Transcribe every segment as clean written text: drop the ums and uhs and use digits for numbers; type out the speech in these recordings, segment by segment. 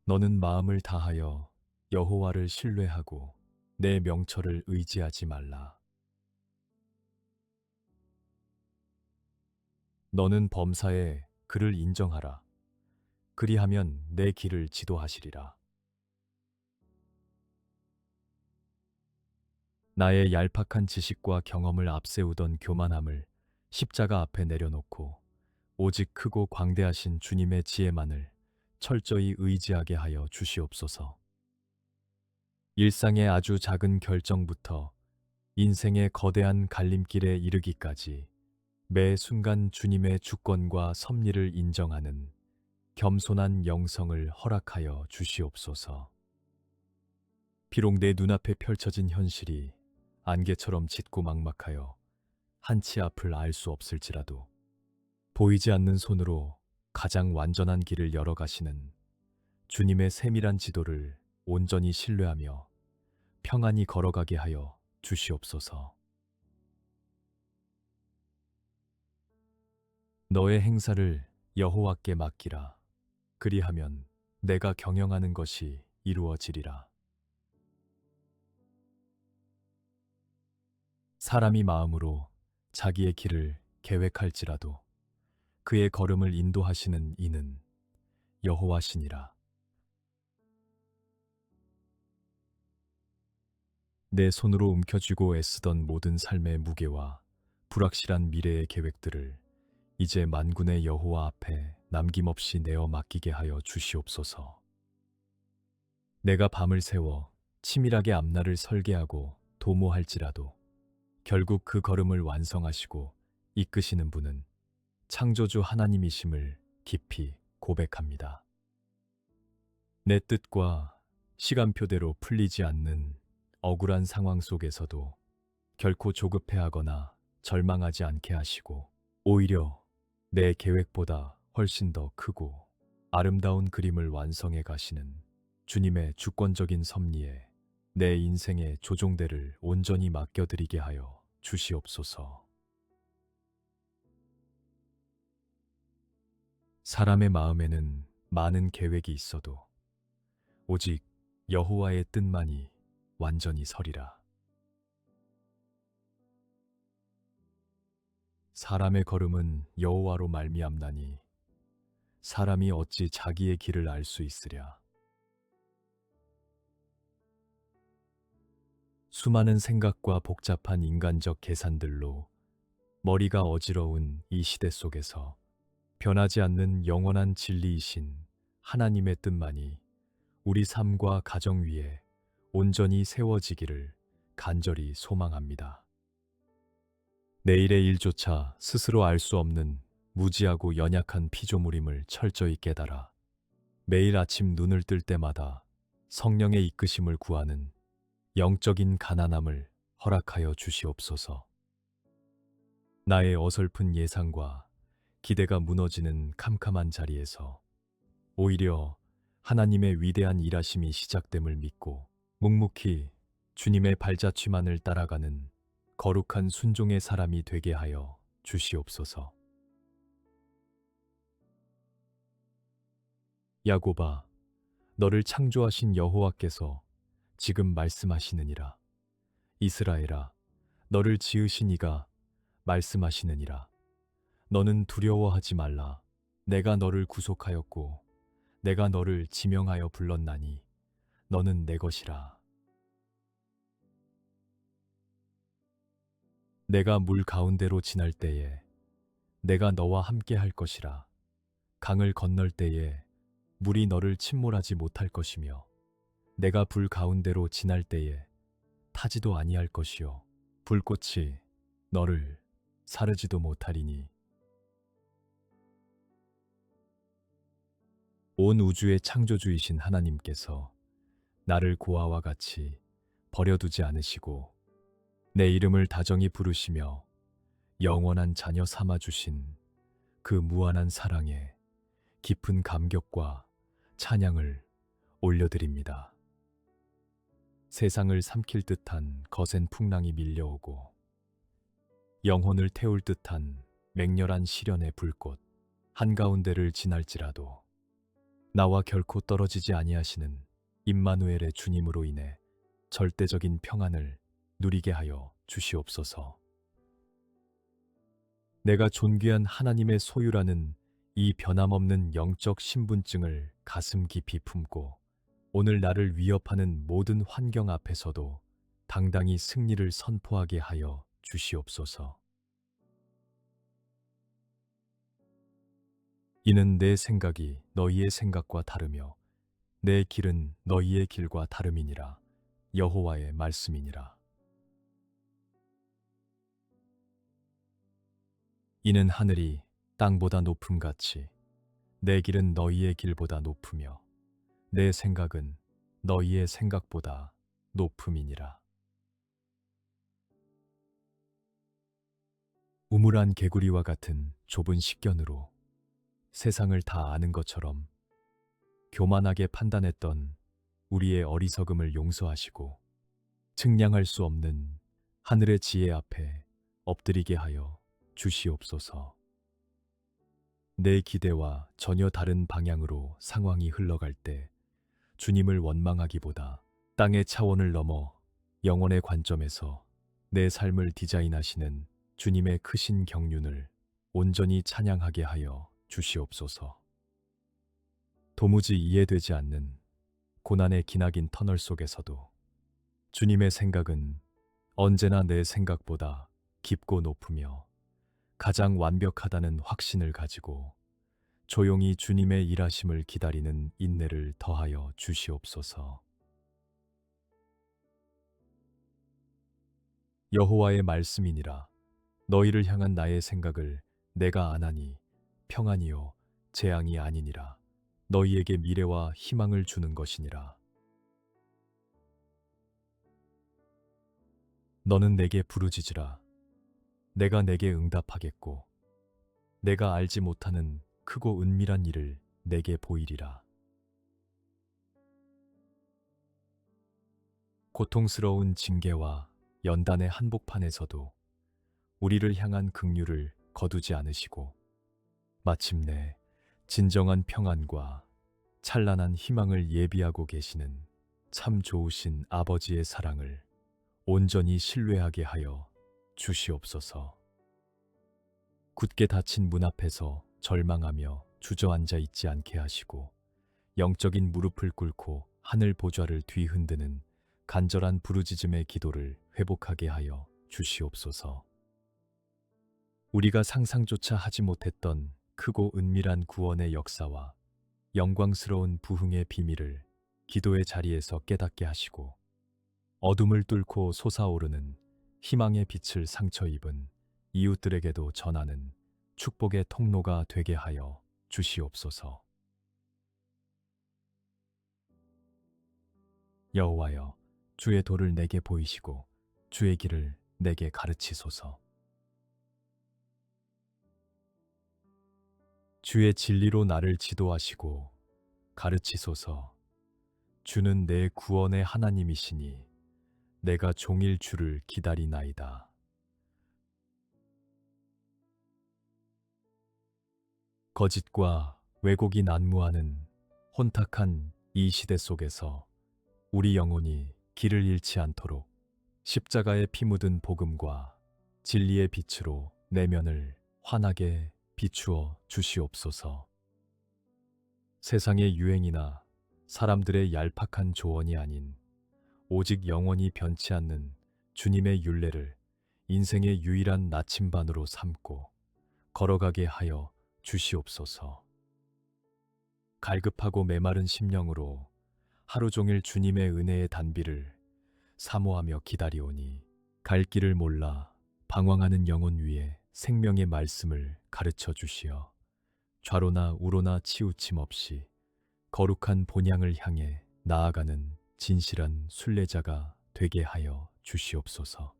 너는 마음을 다하여 여호와를 신뢰하고 내 명철을 의지하지 말라. 너는 범사에 그를 인정하라. 그리하면 내 길을 지도하시리라. 나의 얄팍한 지식과 경험을 앞세우던 교만함을 십자가 앞에 내려놓고 오직 크고 광대하신 주님의 지혜만을 철저히 의지하게 하여 주시옵소서. 일상의 아주 작은 결정부터 인생의 거대한 갈림길에 이르기까지 매 순간 주님의 주권과 섭리를 인정하는 겸손한 영성을 허락하여 주시옵소서. 비록 내 눈앞에 펼쳐진 현실이 안개처럼 짙고 막막하여 한치 앞을 알 수 없을지라도 보이지 않는 손으로 가장 완전한 길을 열어가시는 주님의 세밀한 지도를 온전히 신뢰하며 평안히 걸어가게 하여 주시옵소서. 너의 행사를 여호와께 맡기라. 그리하면 내가 경영하는 것이 이루어지리라. 사람이 마음으로 자기의 길을 계획할지라도 그의 걸음을 인도하시는 이는 여호와시니라. 내 손으로 움켜쥐고 애쓰던 모든 삶의 무게와 불확실한 미래의 계획들을 이제 만군의 여호와 앞에 남김없이 내어 맡기게 하여 주시옵소서. 내가 밤을 새워 치밀하게 앞날을 설계하고 도모할지라도 결국 그 걸음을 완성하시고 이끄시는 분은 창조주 하나님이심을 깊이 고백합니다. 내 뜻과 시간표대로 풀리지 않는 억울한 상황 속에서도 결코 조급해하거나 절망하지 않게 하시고 오히려 내 계획보다 훨씬 더 크고 아름다운 그림을 완성해 가시는 주님의 주권적인 섭리에 내 인생의 조종대를 온전히 맡겨드리게 하여 주시옵소서. 사람의 마음에는 많은 계획이 있어도 오직 여호와의 뜻만이 완전히 서리라. 사람의 걸음은 여호와로 말미암나니 사람이 어찌 자기의 길을 알 수 있으랴. 수많은 생각과 복잡한 인간적 계산들로 머리가 어지러운 이 시대 속에서 변하지 않는 영원한 진리이신 하나님의 뜻만이 우리 삶과 가정 위에 온전히 세워지기를 간절히 소망합니다. 내일의 일조차 스스로 알 수 없는 무지하고 연약한 피조물임을 철저히 깨달아 매일 아침 눈을 뜰 때마다 성령의 이끄심을 구하는 영적인 가난함을 허락하여 주시옵소서. 나의 어설픈 예상과 기대가 무너지는 캄캄한 자리에서 오히려 하나님의 위대한 일하심이 시작됨을 믿고 묵묵히 주님의 발자취만을 따라가는 거룩한 순종의 사람이 되게 하여 주시옵소서. 야곱아, 너를 창조하신 여호와께서 지금 말씀하시느니라. 이스라엘아, 너를 지으신 이가 말씀하시느니라. 너는 두려워하지 말라. 내가 너를 구속하였고 내가 너를 지명하여 불렀나니 너는 내 것이라. 내가 물 가운데로 지날 때에 내가 너와 함께 할 것이라. 강을 건널 때에 물이 너를 침몰하지 못할 것이며 내가 불 가운데로 지날 때에 타지도 아니할 것이요 불꽃이 너를 사르지도 못하리니. 온 우주의 창조주이신 하나님께서 나를 고아와 같이 버려두지 않으시고 내 이름을 다정히 부르시며 영원한 자녀 삼아주신 그 무한한 사랑에 깊은 감격과 찬양을 올려드립니다. 세상을 삼킬 듯한 거센 풍랑이 밀려오고 영혼을 태울 듯한 맹렬한 시련의 불꽃 한가운데를 지날지라도 나와 결코 떨어지지 아니하시는 임마누엘의 주님으로 인해 절대적인 평안을 누리게 하여 주시옵소서. 내가 존귀한 하나님의 소유라는 이 변함없는 영적 신분증을 가슴 깊이 품고 오늘 나를 위협하는 모든 환경 앞에서도 당당히 승리를 선포하게 하여 주시옵소서. 이는 내 생각이 너희의 생각과 다르며 내 길은 너희의 길과 다름이니라. 여호와의 말씀이니라. 이는 하늘이 땅보다 높음같이 내 길은 너희의 길보다 높으며 내 생각은 너희의 생각보다 높음이니라. 우물한 개구리와 같은 좁은 식견으로 세상을 다 아는 것처럼 교만하게 판단했던 우리의 어리석음을 용서하시고 측량할 수 없는 하늘의 지혜 앞에 엎드리게 하여 주시옵소서. 내 기대와 전혀 다른 방향으로 상황이 흘러갈 때 주님을 원망하기보다 땅의 차원을 넘어 영혼의 관점에서 내 삶을 디자인하시는 주님의 크신 경륜을 온전히 찬양하게 하여 주시옵소서. 도무지 이해되지 않는 고난의 기나긴 터널 속에서도 주님의 생각은 언제나 내 생각보다 깊고 높으며 가장 완벽하다는 확신을 가지고 조용히 주님의 일하심을 기다리는 인내를 더하여 주시옵소서. 여호와의 말씀이니라. 너희를 향한 나의 생각을 내가 아나니 평안이요 재앙이 아니니라. 너희에게 미래와 희망을 주는 것이니라. 너는 내게 부르짖으라. 내가 내게 응답하겠고 내가 알지 못하는 크고 은밀한 일을 내게 보이리라. 고통스러운 징계와 연단의 한복판에서도 우리를 향한 긍휼을 거두지 않으시고 마침내 진정한 평안과 찬란한 희망을 예비하고 계시는 참 좋으신 아버지의 사랑을 온전히 신뢰하게 하여 주시옵소서. 굳게 닫힌 문 앞에서 절망하며 주저앉아 있지 않게 하시고 영적인 무릎을 꿇고 하늘 보좌를 뒤흔드는 간절한 부르짖음의 기도를 회복하게 하여 주시옵소서. 우리가 상상조차 하지 못했던 크고 은밀한 구원의 역사와 영광스러운 부흥의 비밀을 기도의 자리에서 깨닫게 하시고 어둠을 뚫고 솟아오르는 희망의 빛을 상처 입은 이웃들에게도 전하는 축복의 통로가 되게 하여 주시옵소서. 여호와여, 주의 도를 내게 보이시고 주의 길을 내게 가르치소서. 주의 진리로 나를 지도하시고 가르치소서. 주는 내 구원의 하나님이시니 내가 종일 주를 기다리나이다. 거짓과 왜곡이 난무하는 혼탁한 이 시대 속에서 우리 영혼이 길을 잃지 않도록 십자가의 피 묻은 복음과 진리의 빛으로 내면을 환하게 비추어 주시옵소서. 세상의 유행이나 사람들의 얄팍한 조언이 아닌 오직 영원히 변치 않는 주님의 율례를 인생의 유일한 나침반으로 삼고 걸어가게 하여 주시옵소서. 갈급하고 메마른 심령으로 하루 종일 주님의 은혜의 단비를 사모하며 기다리오니 갈 길을 몰라 방황하는 영혼 위에 생명의 말씀을 가르쳐 주시어 좌로나 우로나 치우침 없이 거룩한 본향을 향해 나아가는 진실한 순례자가 되게 하여 주시옵소서.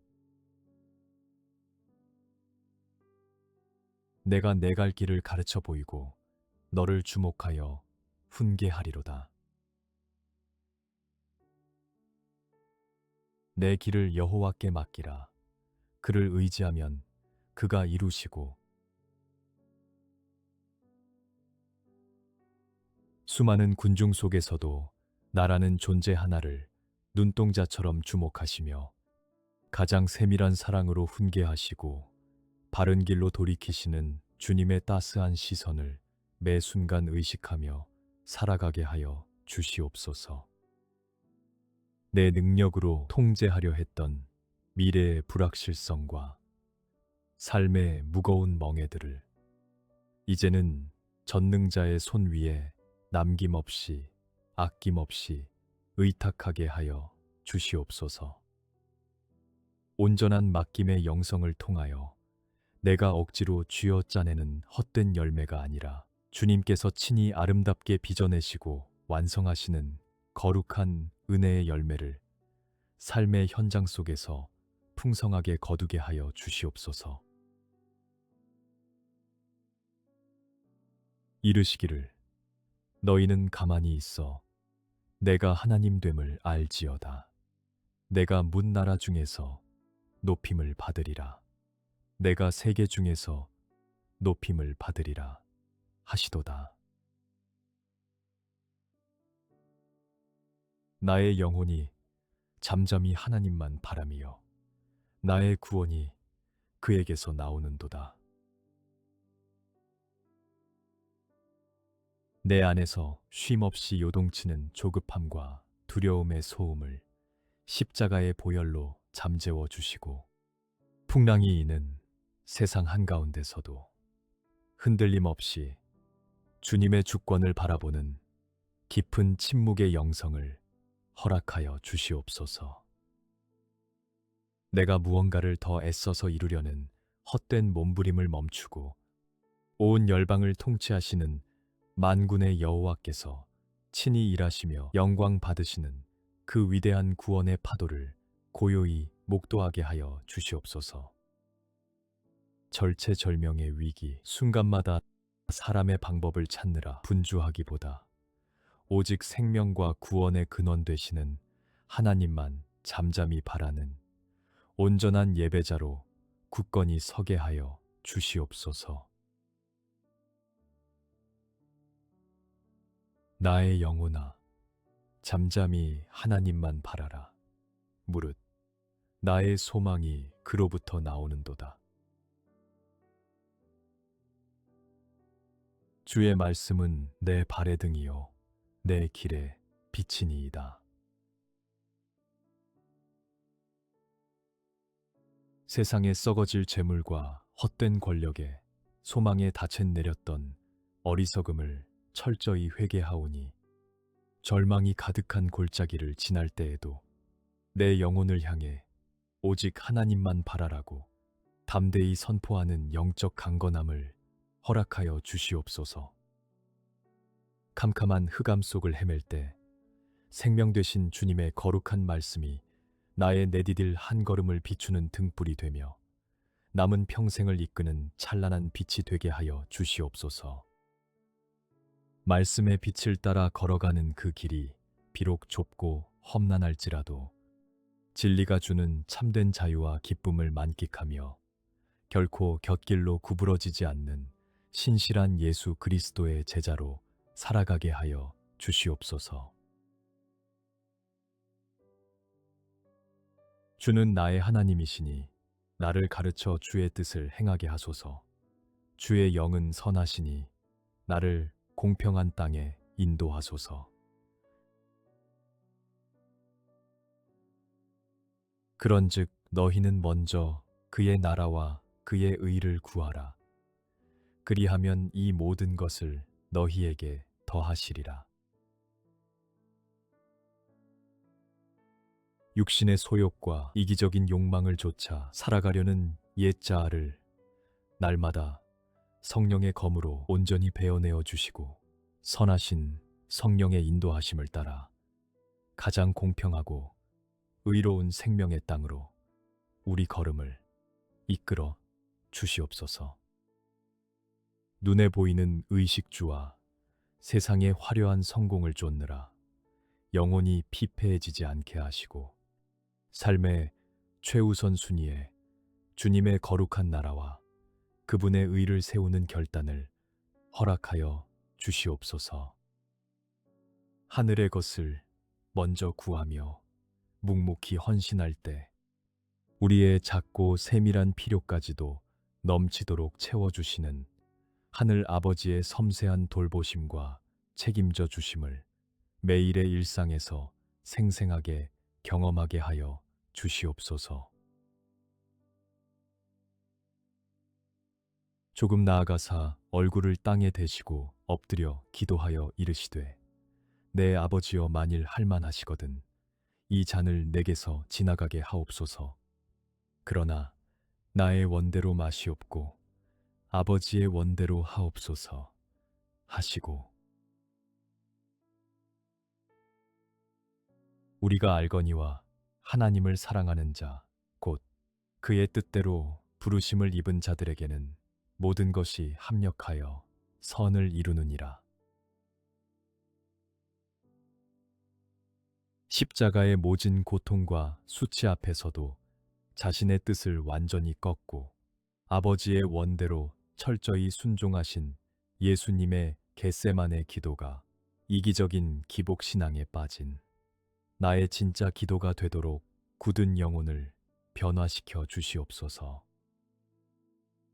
내가 내 갈 길을 가르쳐 보이고 너를 주목하여 훈계하리로다. 내 길을 여호와께 맡기라. 그를 의지하면 그가 이루시고 수많은 군중 속에서도 나라는 존재 하나를 눈동자처럼 주목하시며 가장 세밀한 사랑으로 훈계하시고 바른 길로 돌이키시는 주님의 따스한 시선을 매 순간 의식하며 살아가게 하여 주시옵소서. 내 능력으로 통제하려 했던 미래의 불확실성과 삶의 무거운 멍에들을 이제는 전능자의 손 위에 남김없이 아낌없이 의탁하게 하여 주시옵소서. 온전한 맡김의 영성을 통하여 내가 억지로 쥐어짜내는 헛된 열매가 아니라 주님께서 친히 아름답게 빚어내시고 완성하시는 거룩한 은혜의 열매를 삶의 현장 속에서 풍성하게 거두게 하여 주시옵소서. 이르시기를 너희는 가만히 있어 내가 하나님 됨을 알지어다. 내가 문 나라 중에서 높임을 받으리라. 내가 세계 중에서 높임을 받으리라 하시도다. 나의 영혼이 잠잠히 하나님만 바라미요 나의 구원이 그에게서 나오는도다. 내 안에서 쉼없이 요동치는 조급함과 두려움의 소음을 십자가의 보혈로 잠재워 주시고 풍랑이 이는 세상 한가운데서도 흔들림 없이 주님의 주권을 바라보는 깊은 침묵의 영성을 허락하여 주시옵소서. 내가 무언가를 더 애써서 이루려는 헛된 몸부림을 멈추고 온 열방을 통치하시는 만군의 여호와께서 친히 일하시며 영광 받으시는 그 위대한 구원의 파도를 고요히 목도하게 하여 주시옵소서. 절체절명의 위기, 순간마다 사람의 방법을 찾느라 분주하기보다 오직 생명과 구원의 근원 되시는 하나님만 잠잠히 바라는 온전한 예배자로 굳건히 서게 하여 주시옵소서. 나의 영혼아, 잠잠히 하나님만 바라라. 무릇 나의 소망이 그로부터 나오는도다. 주의 말씀은 내 발의 등이요 내 길에 빛이니이다. 세상의 썩어질 재물과 헛된 권력에 소망에 닻에 내렸던 어리석음을 철저히 회개하오니 절망이 가득한 골짜기를 지날 때에도 내 영혼을 향해 오직 하나님만 바라라고 담대히 선포하는 영적 강건함을 허락하여 주시옵소서. 캄캄한 흑암 속을 헤맬 때 생명 되신 주님의 거룩한 말씀이 나의 내디딜 한 걸음을 비추는 등불이 되며 남은 평생을 이끄는 찬란한 빛이 되게 하여 주시옵소서. 말씀의 빛을 따라 걸어가는 그 길이 비록 좁고 험난할지라도 진리가 주는 참된 자유와 기쁨을 만끽하며 결코 곁길로 구부러지지 않는 신실한 예수 그리스도의 제자로 살아가게 하여 주시옵소서. 주는 나의 하나님이시니 나를 가르쳐 주의 뜻을 행하게 하소서. 주의 영은 선하시니 나를 공평한 땅에 인도하소서. 그런즉 너희는 먼저 그의 나라와 그의 의를 구하라. 그리하면 이 모든 것을 너희에게 더하시리라. 육신의 소욕과 이기적인 욕망을 좇아 살아가려는 옛자아를 날마다 성령의 검으로 온전히 베어내어 주시고 선하신 성령의 인도하심을 따라 가장 공평하고 의로운 생명의 땅으로 우리 걸음을 이끌어 주시옵소서. 눈에 보이는 의식주와 세상의 화려한 성공을 쫓느라 영혼이 피폐해지지 않게 하시고 삶의 최우선 순위에 주님의 거룩한 나라와 그분의 의를 세우는 결단을 허락하여 주시옵소서. 하늘의 것을 먼저 구하며 묵묵히 헌신할 때 우리의 작고 세밀한 필요까지도 넘치도록 채워주시는 하늘 아버지의 섬세한 돌보심과 책임져 주심을 매일의 일상에서 생생하게 경험하게 하여 주시옵소서. 조금 나아가사 얼굴을 땅에 대시고 엎드려 기도하여 이르시되 내 아버지여 만일 할만하시거든 이 잔을 내게서 지나가게 하옵소서. 그러나 나의 원대로 마시옵고 아버지의 원대로 하옵소서 하시고 우리가 알거니와 하나님을 사랑하는 자 곧 그의 뜻대로 부르심을 입은 자들에게는 모든 것이 합력하여 선을 이루느니라. 십자가의 모진 고통과 수치 앞에서도 자신의 뜻을 완전히 꺾고 아버지의 원대로 철저히 순종하신 예수님의 겟세마네 기도가 이기적인 기복신앙에 빠진 나의 진짜 기도가 되도록 굳은 영혼을 변화시켜 주시옵소서.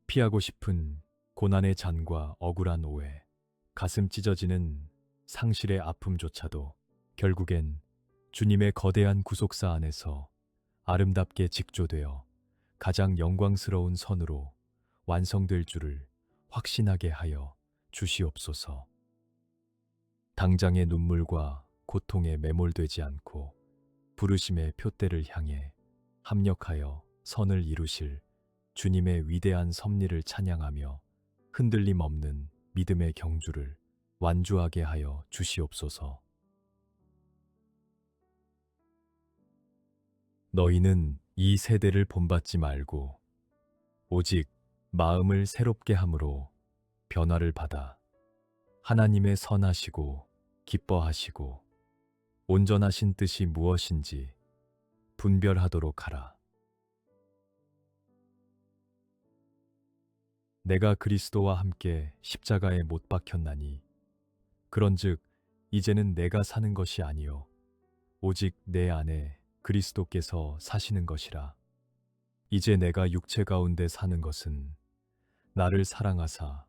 피하고 싶은 고난의 잔과 억울한 오해, 가슴 찢어지는 상실의 아픔조차도 결국엔 주님의 거대한 구속사 안에서 아름답게 직조되어 가장 영광스러운 선으로 완성될 줄을 확신하게 하여 주시옵소서. 당장의 눈물과 고통에 매몰되지 않고 부르심의 표대를 향해 합력하여 선을 이루실 주님의 위대한 섭리를 찬양하며 흔들림 없는 믿음의 경주를 완주하게 하여 주시옵소서. 너희는 이 세대를 본받지 말고 오직 마음을 새롭게 함으로 변화를 받아 하나님의 선하시고 기뻐하시고 온전하신 뜻이 무엇인지 분별하도록 하라. 내가 그리스도와 함께 십자가에 못 박혔나니 그런즉 이제는 내가 사는 것이 아니요 오직 내 안에 그리스도께서 사시는 것이라. 이제 내가 육체 가운데 사는 것은 나를 사랑하사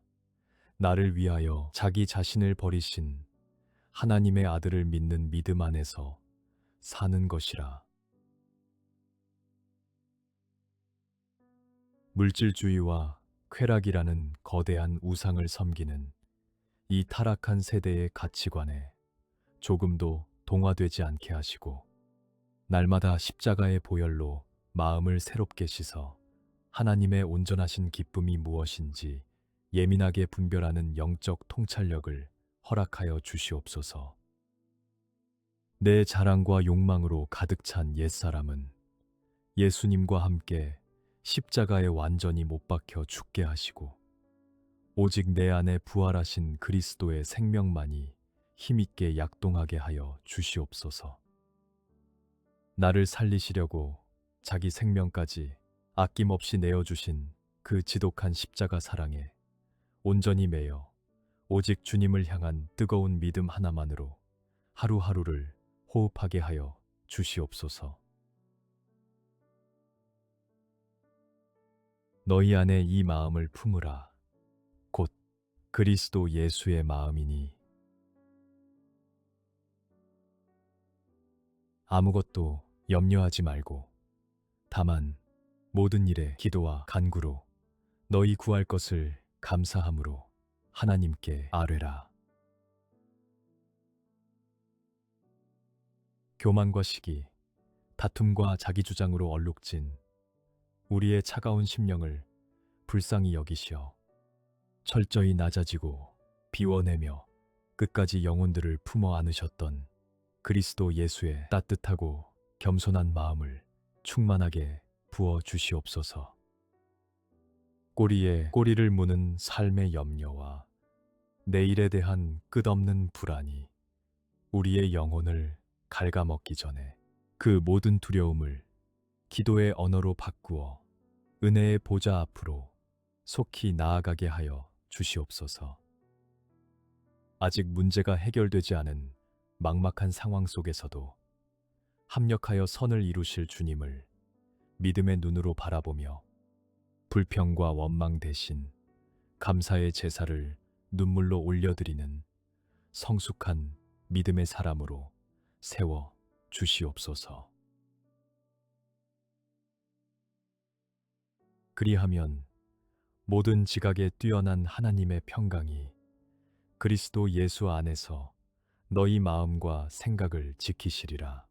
나를 위하여 자기 자신을 버리신 하나님의 아들을 믿는 믿음 안에서 사는 것이라. 물질주의와 쾌락이라는 거대한 우상을 섬기는 이 타락한 세대의 가치관에 조금도 동화되지 않게 하시고 날마다 십자가의 보혈로 마음을 새롭게 씻어 하나님의 온전하신 기쁨이 무엇인지 예민하게 분별하는 영적 통찰력을 허락하여 주시옵소서. 내 자랑과 욕망으로 가득 찬 옛사람은 예수님과 함께 십자가에 완전히 못 박혀 죽게 하시고 오직 내 안에 부활하신 그리스도의 생명만이 힘있게 약동하게 하여 주시옵소서. 나를 살리시려고 자기 생명까지 아낌없이 내어주신 그 지독한 십자가 사랑에 온전히 매여 오직 주님을 향한 뜨거운 믿음 하나만으로 하루하루를 호흡하게 하여 주시옵소서. 너희 안에 이 마음을 품으라. 곧 그리스도 예수의 마음이니 아무것도 염려하지 말고 다만 모든 일에 기도와 간구로 너희 구할 것을 감사함으로 하나님께 아뢰라. 교만과 시기, 다툼과 자기주장으로 얼룩진 우리의 차가운 심령을 불쌍히 여기시어 철저히 낮아지고 비워내며 끝까지 영혼들을 품어 안으셨던 그리스도 예수의 따뜻하고 겸손한 마음을 충만하게 부어 주시옵소서. 꼬리에 꼬리를 무는 삶의 염려와 내일에 대한 끝없는 불안이 우리의 영혼을 갉아먹기 전에 그 모든 두려움을 기도의 언어로 바꾸어 은혜의 보좌 앞으로 속히 나아가게 하여 주시옵소서. 아직 문제가 해결되지 않은 막막한 상황 속에서도 합력하여 선을 이루실 주님을 믿음의 눈으로 바라보며 불평과 원망 대신 감사의 제사를 눈물로 올려드리는 성숙한 믿음의 사람으로 세워 주시옵소서. 그리하면 모든 지각에 뛰어난 하나님의 평강이 그리스도 예수 안에서 너희 마음과 생각을 지키시리라.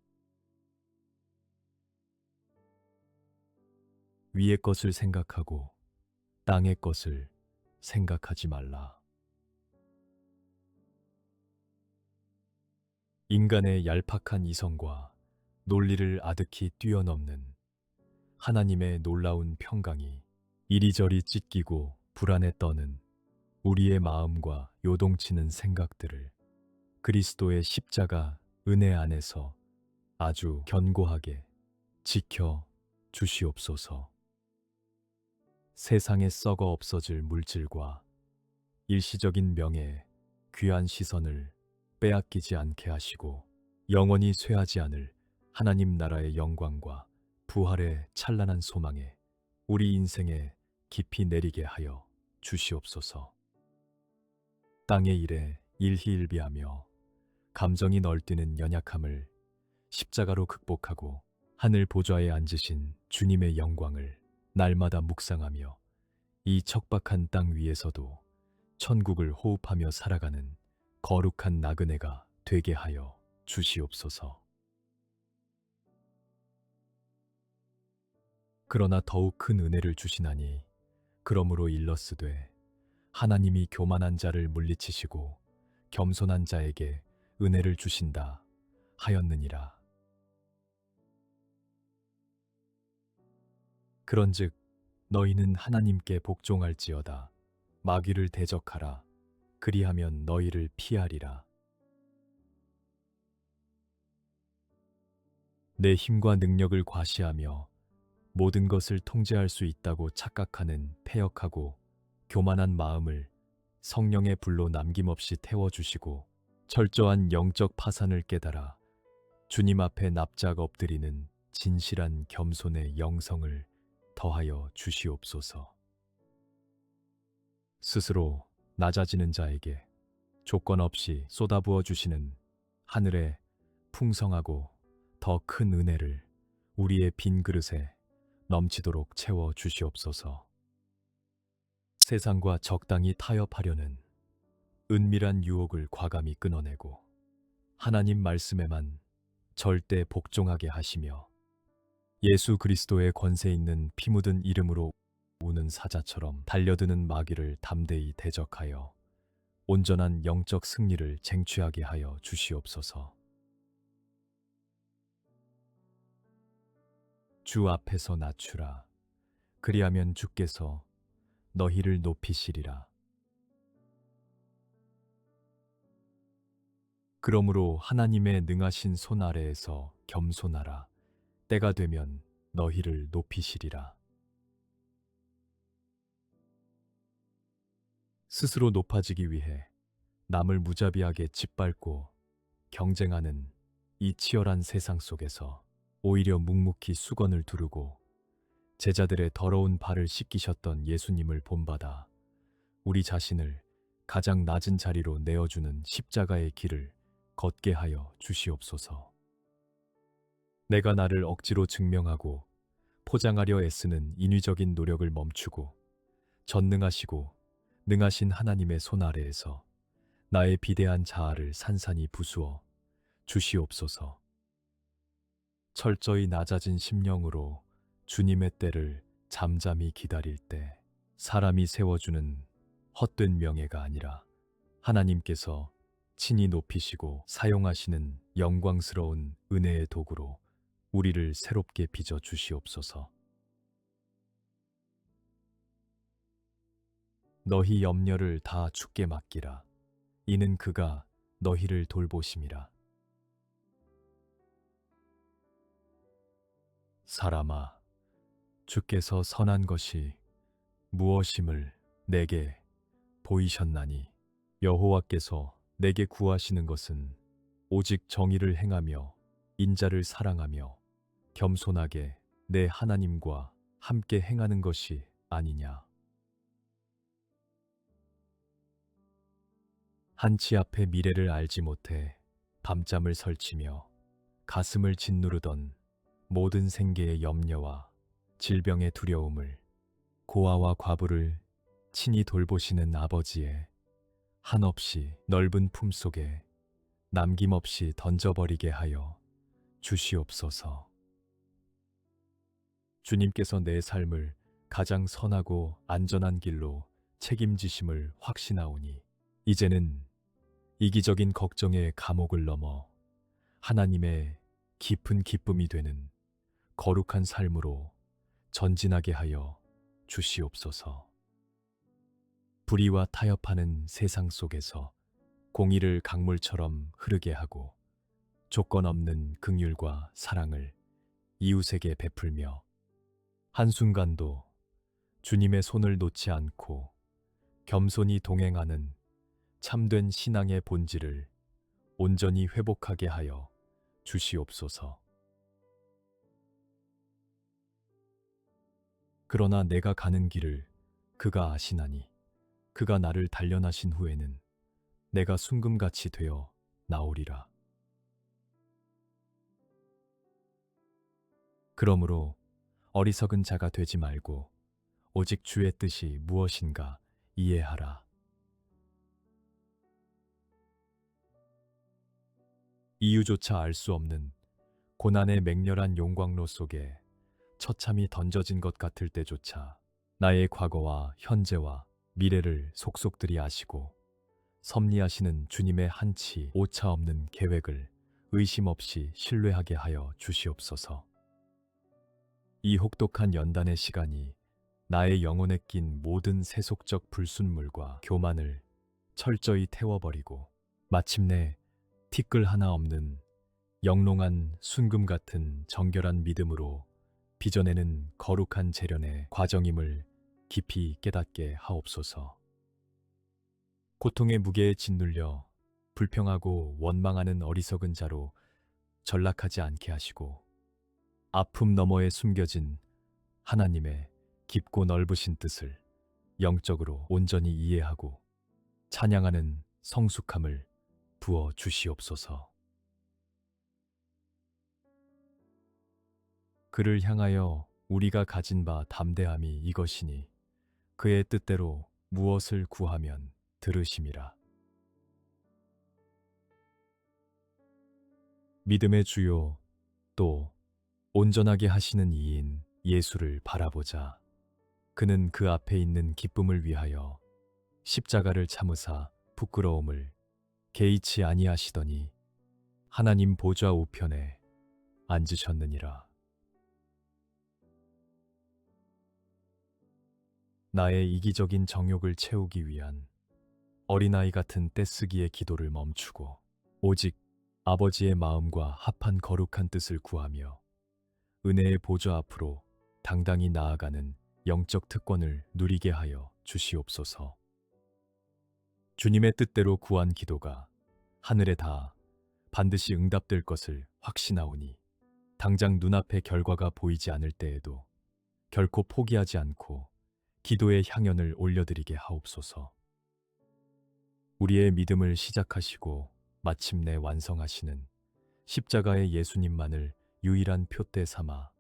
위의 것을 생각하고 땅의 것을 생각하지 말라. 인간의 얄팍한 이성과 논리를 아득히 뛰어넘는 하나님의 놀라운 평강이 이리저리 찢기고 불안에 떠는 우리의 마음과 요동치는 생각들을 그리스도의 십자가 은혜 안에서 아주 견고하게 지켜 주시옵소서. 세상에 썩어 없어질 물질과 일시적인 명예, 귀한 시선을 빼앗기지 않게 하시고 영원히 쇠하지 않을 하나님 나라의 영광과 부활의 찬란한 소망에 우리 인생에 깊이 내리게 하여 주시옵소서. 땅의 일에 일희일비하며 감정이 널뛰는 연약함을 십자가로 극복하고 하늘 보좌에 앉으신 주님의 영광을 날마다 묵상하며 이 척박한 땅 위에서도 천국을 호흡하며 살아가는 거룩한 나그네가 되게 하여 주시옵소서. 그러나 더욱 큰 은혜를 주시나니 그러므로 일러스되 하나님이 교만한 자를 물리치시고 겸손한 자에게 은혜를 주신다 하였느니라. 그런즉 너희는 하나님께 복종할지어다. 마귀를 대적하라. 그리하면 너희를 피하리라. 내 힘과 능력을 과시하며 모든 것을 통제할 수 있다고 착각하는 패역하고 교만한 마음을 성령의 불로 남김없이 태워주시고 철저한 영적 파산을 깨달아 주님 앞에 납작 엎드리는 진실한 겸손의 영성을 더하여 주시옵소서. 스스로 낮아지는 자에게 조건 없이 쏟아부어 주시는 하늘의 풍성하고 더 큰 은혜를 우리의 빈 그릇에 넘치도록 채워 주시옵소서. 세상과 적당히 타협하려는 은밀한 유혹을 과감히 끊어내고 하나님 말씀에만 절대 복종하게 하시며 예수 그리스도의 권세 있는 피 묻은 이름으로 우는 사자처럼 달려드는 마귀를 담대히 대적하여 온전한 영적 승리를 쟁취하게 하여 주시옵소서. 주 앞에서 낮추라. 그리하면 주께서 너희를 높이시리라. 그러므로 하나님의 능하신 손 아래에서 겸손하라. 때가 되면 너희를 높이시리라. 스스로 높아지기 위해 남을 무자비하게 짓밟고 경쟁하는 이 치열한 세상 속에서 오히려 묵묵히 수건을 두르고 제자들의 더러운 발을 씻기셨던 예수님을 본받아 우리 자신을 가장 낮은 자리로 내어주는 십자가의 길을 걷게 하여 주시옵소서. 내가 나를 억지로 증명하고 포장하려 애쓰는 인위적인 노력을 멈추고 전능하시고 능하신 하나님의 손 아래에서 나의 비대한 자아를 산산이 부수어 주시옵소서. 철저히 낮아진 심령으로 주님의 때를 잠잠히 기다릴 때 사람이 세워주는 헛된 명예가 아니라 하나님께서 친히 높이시고 사용하시는 영광스러운 은혜의 도구로 우리를 새롭게 빚어 주시옵소서. 너희 염려를 다 주께 맡기라. 이는 그가 너희를 돌보심이라. 사람아, 주께서 선한 것이 무엇임을 내게 보이셨나니 여호와께서 내게 구하시는 것은 오직 정의를 행하며 인자를 사랑하며 겸손하게 내 하나님과 함께 행하는 것이 아니냐. 한치 앞의 미래를 알지 못해 밤잠을 설치며 가슴을 짓누르던 모든 생계의 염려와 질병의 두려움을, 고아와 과부를 친히 돌보시는 아버지의 한없이 넓은 품속에 남김없이 던져버리게 하여 주시옵소서. 주님께서 내 삶을 가장 선하고 안전한 길로 책임지심을 확신하오니 이제는 이기적인 걱정의 감옥을 넘어 하나님의 깊은 기쁨이 되는 거룩한 삶으로 전진하게 하여 주시옵소서. 불의와 타협하는 세상 속에서 공의를 강물처럼 흐르게 하고 조건 없는 긍휼과 사랑을 이웃에게 베풀며 한순간도 주님의 손을 놓지 않고 겸손히 동행하는 참된 신앙의 본질을 온전히 회복하게 하여 주시옵소서. 그러나 내가 가는 길을 그가 아시나니 그가 나를 단련하신 후에는 내가 순금같이 되어 나오리라. 그러므로 어리석은 자가 되지 말고 오직 주의 뜻이 무엇인가 이해하라. 이유조차 알 수 없는 고난의 맹렬한 용광로 속에 처참히 던져진 것 같을 때조차 나의 과거와 현재와 미래를 속속들이 아시고 섭리하시는 주님의 한치 오차 없는 계획을 의심 없이 신뢰하게 하여 주시옵소서. 이 혹독한 연단의 시간이 나의 영혼에 낀 모든 세속적 불순물과 교만을 철저히 태워버리고 마침내 티끌 하나 없는 영롱한 순금 같은 정결한 믿음으로 빚어내는 거룩한 재련의 과정임을 깊이 깨닫게 하옵소서. 고통의 무게에 짓눌려 불평하고 원망하는 어리석은 자로 전락하지 않게 하시고 아픔 너머에 숨겨진 하나님의 깊고 넓으신 뜻을 영적으로 온전히 이해하고 찬양하는 성숙함을 부어 주시옵소서. 그를 향하여 우리가 가진 바 담대함이 이것이니 그의 뜻대로 무엇을 구하면 들으심이라. 믿음의 주요 또 온전하게 하시는 이인 예수를 바라보자. 그는 그 앞에 있는 기쁨을 위하여 십자가를 참으사 부끄러움을 개의치 아니하시더니 하나님 보좌 우편에 앉으셨느니라. 나의 이기적인 정욕을 채우기 위한 어린아이 같은 떼쓰기의 기도를 멈추고 오직 아버지의 마음과 합한 거룩한 뜻을 구하며 은혜의 보좌 앞으로 당당히 나아가는 영적 특권을 누리게 하여 주시옵소서. 주님의 뜻대로 구한 기도가 하늘에 닿아 반드시 응답될 것을 확신하오니 당장 눈앞의 결과가 보이지 않을 때에도 결코 포기하지 않고 기도의 향연을 올려드리게 하옵소서. 우리의 믿음을 시작하시고 마침내 완성하시는 십자가의 예수님만을 유일한 표대 삼아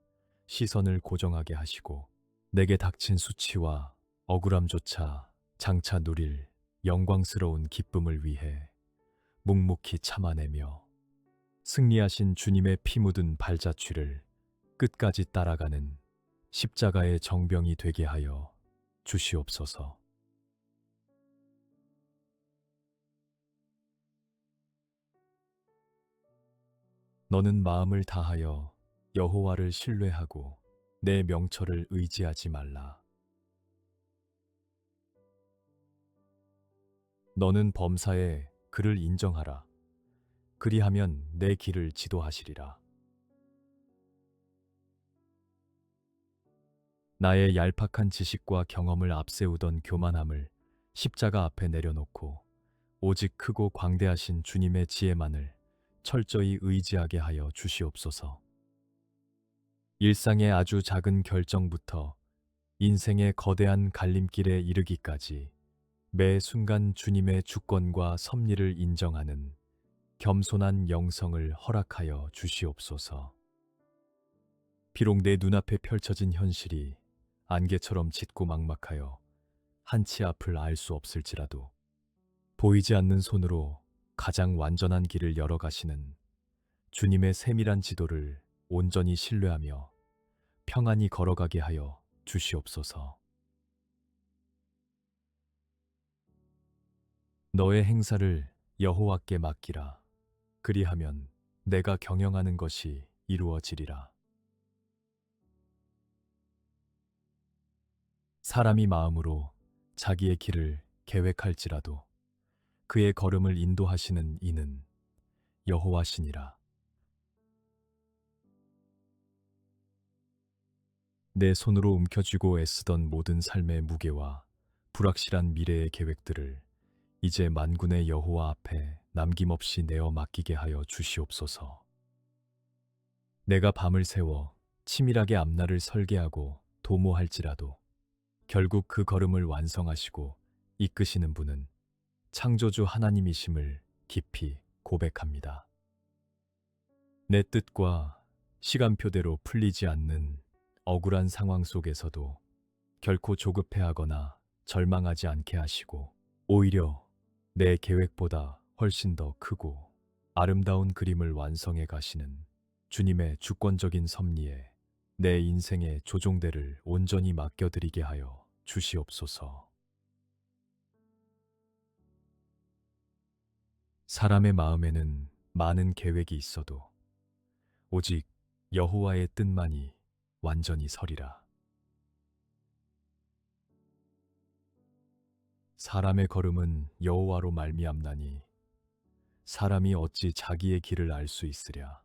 시선을 고정하게 하시고 내게 닥친 수치와 억울함조차 장차 누릴 영광스러운 기쁨을 위해 묵묵히 참아내며 승리하신 주님의 피 묻은 발자취를 끝까지 따라가는 십자가의 정병이 되게 하여 주시옵소서. 너는 마음을 다하여 여호와를 신뢰하고 내 명철을 의지하지 말라. 너는 범사에 그를 인정하라. 그리하면 내 길을 지도하시리라. 나의 얄팍한 지식과 경험을 앞세우던 교만함을 십자가 앞에 내려놓고 오직 크고 광대하신 주님의 지혜만을 철저히 의지하게 하여 주시옵소서. 일상의 아주 작은 결정부터 인생의 거대한 갈림길에 이르기까지 매 순간 주님의 주권과 섭리를 인정하는 겸손한 영성을 허락하여 주시옵소서. 비록 내 눈앞에 펼쳐진 현실이 안개처럼 짙고 막막하여 한치 앞을 알 수 없을지라도 보이지 않는 손으로 가장 완전한 길을 열어가시는 주님의 세밀한 지도를 온전히 신뢰하며 평안히 걸어가게 하여 주시옵소서. 너의 행사를 여호와께 맡기라. 그리하면 내가 경영하는 것이 이루어지리라. 사람이 마음으로 자기의 길을 계획할지라도 그의 걸음을 인도하시는 이는 여호와시니라. 내 손으로 움켜쥐고 애쓰던 모든 삶의 무게와 불확실한 미래의 계획들을 이제 만군의 여호와 앞에 남김없이 내어 맡기게 하여 주시옵소서. 내가 밤을 새워 치밀하게 앞날을 설계하고 도모할지라도 결국 그 걸음을 완성하시고 이끄시는 분은 창조주 하나님이심을 깊이 고백합니다. 내 뜻과 시간표대로 풀리지 않는 억울한 상황 속에서도 결코 조급해하거나 절망하지 않게 하시고 오히려 내 계획보다 훨씬 더 크고 아름다운 그림을 완성해 가시는 주님의 주권적인 섭리에 내 인생의 조종대를 온전히 맡겨드리게 하여 주시옵소서. 사람의 마음에는 많은 계획이 있어도 오직 여호와의 뜻만이 완전히 서리라. 사람의 걸음은 여호와로 말미암나니 사람이 어찌 자기의 길을 알 수 있으랴.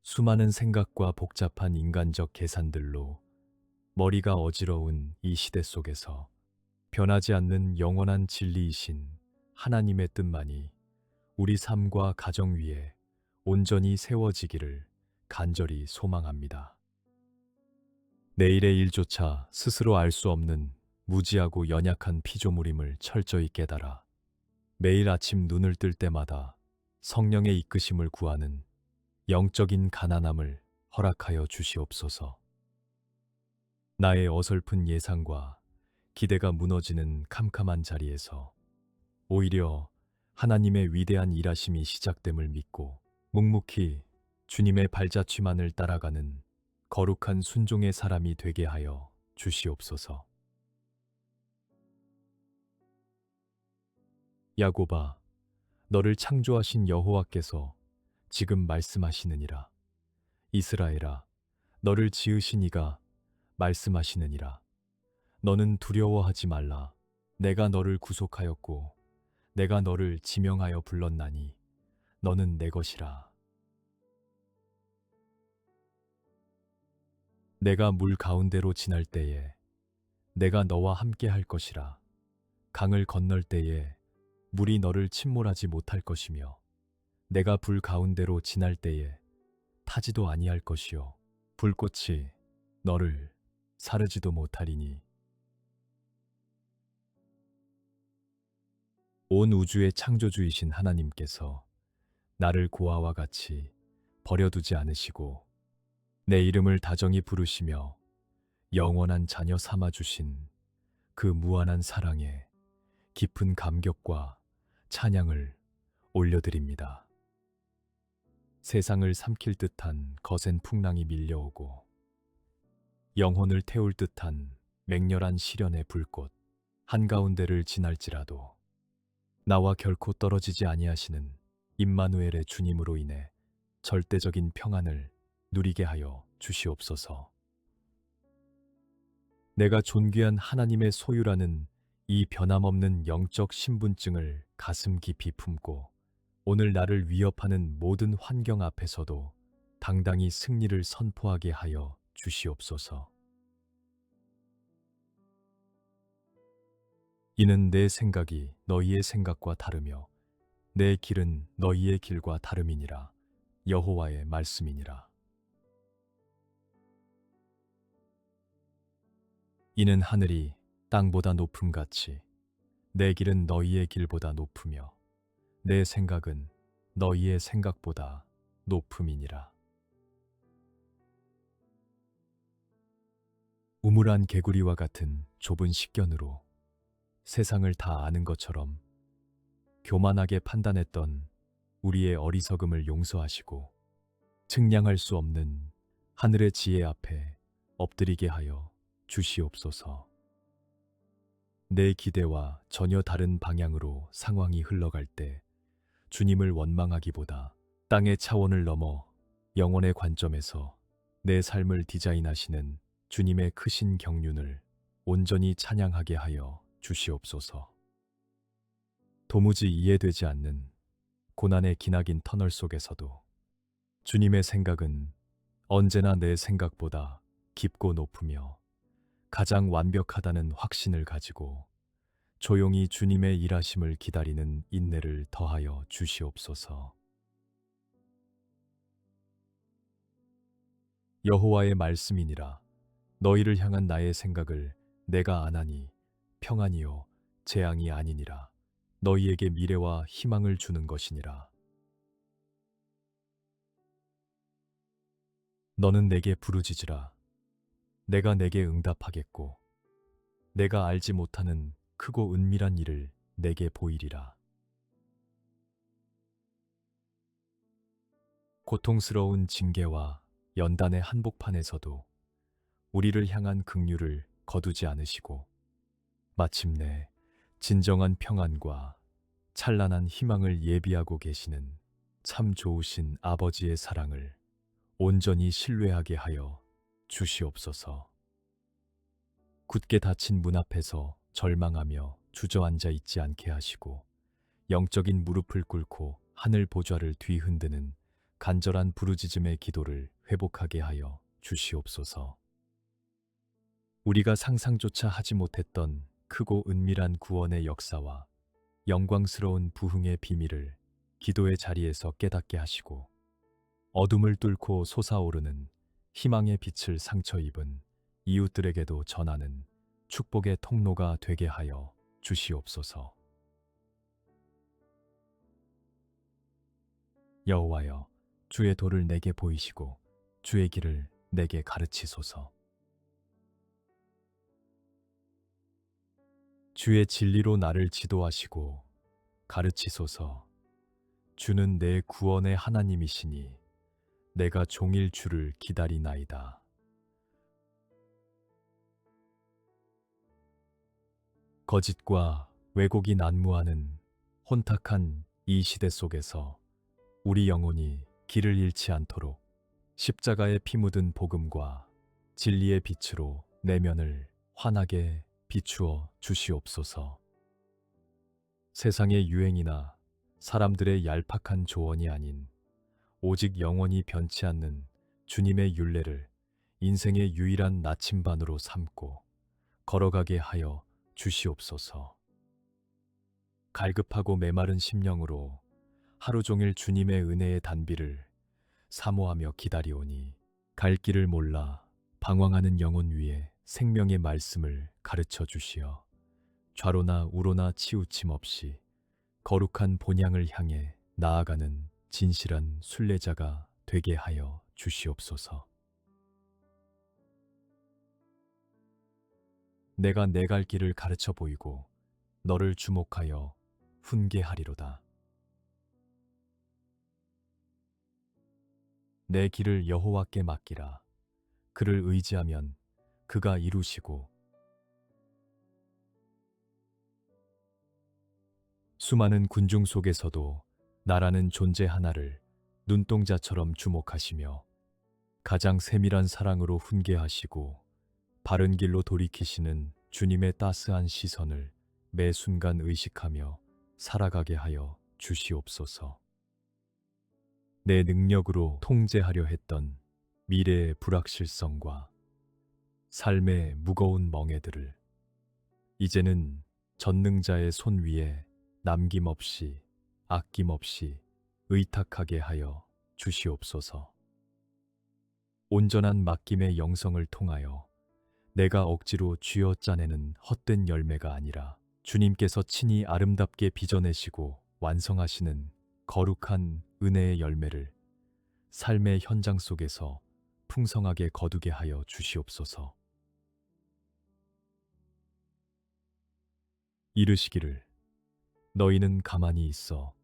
수많은 생각과 복잡한 인간적 계산들로 머리가 어지러운 이 시대 속에서 변하지 않는 영원한 진리이신 하나님의 뜻만이 우리 삶과 가정 위에 온전히 세워지기를 간절히 소망합니다. 내일의 일조차 스스로 알 수 없는 무지하고 연약한 피조물임을 철저히 깨달아 매일 아침 눈을 뜰 때마다 성령의 이끄심을 구하는 영적인 가난함을 허락하여 주시옵소서. 나의 어설픈 예상과 기대가 무너지는 캄캄한 자리에서 오히려 하나님의 위대한 일하심이 시작됨을 믿고 묵묵히 주님의 발자취만을 따라가는 거룩한 순종의 사람이 되게 하여 주시옵소서. 야곱아, 너를 창조하신 여호와께서 지금 말씀하시느니라. 이스라엘아, 너를 지으신 이가 말씀하시느니라. 너는 두려워하지 말라. 내가 너를 구속하였고 내가 너를 지명하여 불렀나니 너는 내 것이라. 내가 물 가운데로 지날 때에 내가 너와 함께 할 것이라. 강을 건널 때에 물이 너를 침몰하지 못할 것이며 내가 불 가운데로 지날 때에 타지도 아니할 것이요 불꽃이 너를 사르지도 못하리니. 온 우주의 창조주이신 하나님께서 나를 고아와 같이 버려두지 않으시고 내 이름을 다정히 부르시며 영원한 자녀 삼아주신 그 무한한 사랑에 깊은 감격과 찬양을 올려드립니다. 세상을 삼킬 듯한 거센 풍랑이 밀려오고 영혼을 태울 듯한 맹렬한 시련의 불꽃 한가운데를 지날지라도 나와 결코 떨어지지 아니하시는 임마누엘의 주님으로 인해 절대적인 평안을 누리게 하여 주시옵소서. 내가 존귀한 하나님의 소유라는 이 변함없는 영적 신분증을 가슴 깊이 품고 오늘 나를 위협하는 모든 환경 앞에서도 당당히 승리를 선포하게 하여 주시옵소서. 이는 내 생각이 너희의 생각과 다르며 내 길은 너희의 길과 다름이니라. 여호와의 말씀이니라. 이는 하늘이 땅보다 높음같이 내 길은 너희의 길보다 높으며 내 생각은 너희의 생각보다 높음이니라. 우물한 개구리와 같은 좁은 식견으로 세상을 다 아는 것처럼 교만하게 판단했던 우리의 어리석음을 용서하시고 측량할 수 없는 하늘의 지혜 앞에 엎드리게 하여 주시옵소서. 내 기대와 전혀 다른 방향으로 상황이 흘러갈 때 주님을 원망하기보다 땅의 차원을 넘어 영혼의 관점에서 내 삶을 디자인하시는 주님의 크신 경륜을 온전히 찬양하게 하여 주시옵소서. 도무지 이해되지 않는 고난의 기나긴 터널 속에서도 주님의 생각은 언제나 내 생각보다 깊고 높으며 가장 완벽하다는 확신을 가지고 조용히 주님의 일하심을 기다리는 인내를 더하여 주시옵소서. 여호와의 말씀이니라. 너희를 향한 나의 생각을 내가 아나니 평안이요 재앙이 아니니라. 너희에게 미래와 희망을 주는 것이니라. 너는 내게 부르짖으라. 내가 내게 응답하겠고 내가 알지 못하는 크고 은밀한 일을 내게 보이리라. 고통스러운 징계와 연단의 한복판에서도 우리를 향한 긍휼을 거두지 않으시고 마침내 진정한 평안과 찬란한 희망을 예비하고 계시는 참 좋으신 아버지의 사랑을 온전히 신뢰하게 하여 주시옵소서. 굳게 닫힌 문 앞에서 절망하며 주저앉아 있지 않게 하시고 영적인 무릎을 꿇고 하늘 보좌를 뒤흔드는 간절한 부르짖음의 기도를 회복하게 하여 주시옵소서. 우리가 상상조차 하지 못했던 크고 은밀한 구원의 역사와 영광스러운 부흥의 비밀을 기도의 자리에서 깨닫게 하시고 어둠을 뚫고 솟아오르는 희망의 빛을 상처 입은 이웃들에게도 전하는 축복의 통로가 되게 하여 주시옵소서. 여호와여, 주의 도를 내게 보이시고 주의 길을 내게 가르치소서. 주의 진리로 나를 지도하시고 가르치소서. 주는 내 구원의 하나님이시니 내가 종일 주를 기다리나이다. 거짓과 왜곡이 난무하는 혼탁한 이 시대 속에서 우리 영혼이 길을 잃지 않도록 십자가에 피 묻은 복음과 진리의 빛으로 내면을 환하게 비추어 주시옵소서. 세상의 유행이나 사람들의 얄팍한 조언이 아닌 오직 영원히 변치 않는 주님의 율례를 인생의 유일한 나침반으로 삼고 걸어가게 하여 주시옵소서. 갈급하고 메마른 심령으로 하루 종일 주님의 은혜의 단비를 사모하며 기다리오니 갈 길을 몰라 방황하는 영혼 위에 생명의 말씀을 가르쳐 주시어 좌로나 우로나 치우침 없이 거룩한 본향을 향해 나아가는 진실한 순례자가 되게 하여 주시옵소서. 내가 내 갈 길을 가르쳐 보이고 너를 주목하여 훈계하리로다. 내 길을 여호와께 맡기라. 그를 의지하면 그가 이루시고 수많은 군중 속에서도 나라는 존재 하나를 눈동자처럼 주목하시며 가장 세밀한 사랑으로 훈계하시고 바른 길로 돌이키시는 주님의 따스한 시선을 매 순간 의식하며 살아가게 하여 주시옵소서. 내 능력으로 통제하려 했던 미래의 불확실성과 삶의 무거운 멍에들을 이제는 전능자의 손 위에 남김없이 아낌없이 의탁하게 하여 주시옵소서. 온전한 맡김의 영성을 통하여 내가 억지로 쥐어 짜내는 헛된 열매가 아니라 주님께서 친히 아름답게 빚어내시고 완성하시는 거룩한 은혜의 열매를 삶의 현장 속에서 풍성하게 거두게 하여 주시옵소서. 이르시기를 너희는 가만히 있어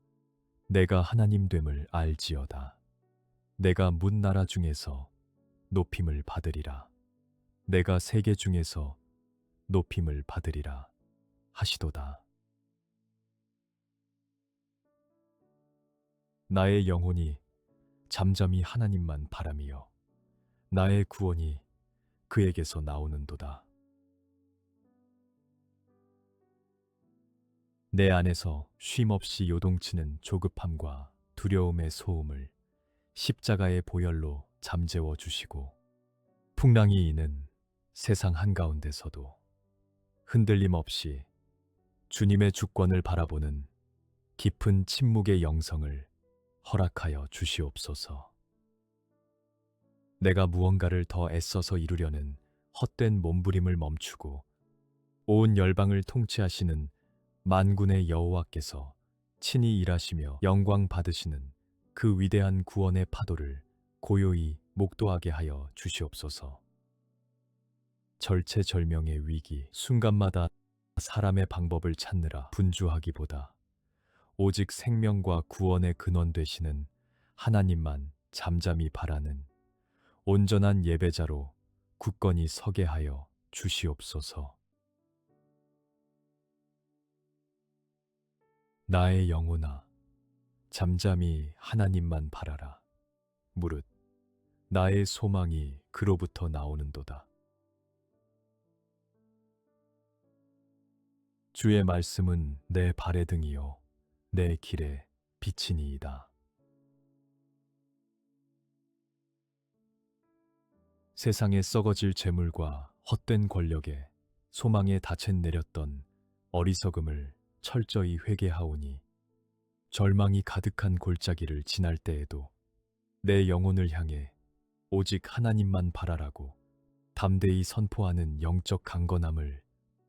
내가 하나님 됨을 알지어다. 내가 문 나라 중에서 높임을 받으리라. 내가 세계 중에서 높임을 받으리라 하시도다. 나의 영혼이 잠잠히 하나님만 바라며 나의 구원이 그에게서 나오는도다. 내 안에서 쉼없이 요동치는 조급함과 두려움의 소음을 십자가의 보혈로 잠재워 주시고 풍랑이 이는 세상 한가운데서도 흔들림 없이 주님의 주권을 바라보는 깊은 침묵의 영성을 허락하여 주시옵소서. 내가 무언가를 더 애써서 이루려는 헛된 몸부림을 멈추고 온 열방을 통치하시는 만군의 여호와께서 친히 일하시며 영광 받으시는 그 위대한 구원의 파도를 고요히 목도하게 하여 주시옵소서. 절체절명의 위기, 순간마다 사람의 방법을 찾느라 분주하기보다 오직 생명과 구원의 근원 되시는 하나님만 잠잠히 바라는 온전한 예배자로 굳건히 서게 하여 주시옵소서. 나의 영혼아, 잠잠히 하나님만 바라라. 무릇 나의 소망이 그로부터 나오는도다. 주의 말씀은 내 발의 등이요 내 길에 빛이니이다. 세상의 썩어질 재물과 헛된 권력에 소망에 닻에 내렸던 어리석음을 철저히 회개하오니 절망이 가득한 골짜기를 지날 때에도 내 영혼을 향해 오직 하나님만 바라라고 담대히 선포하는 영적 강건함을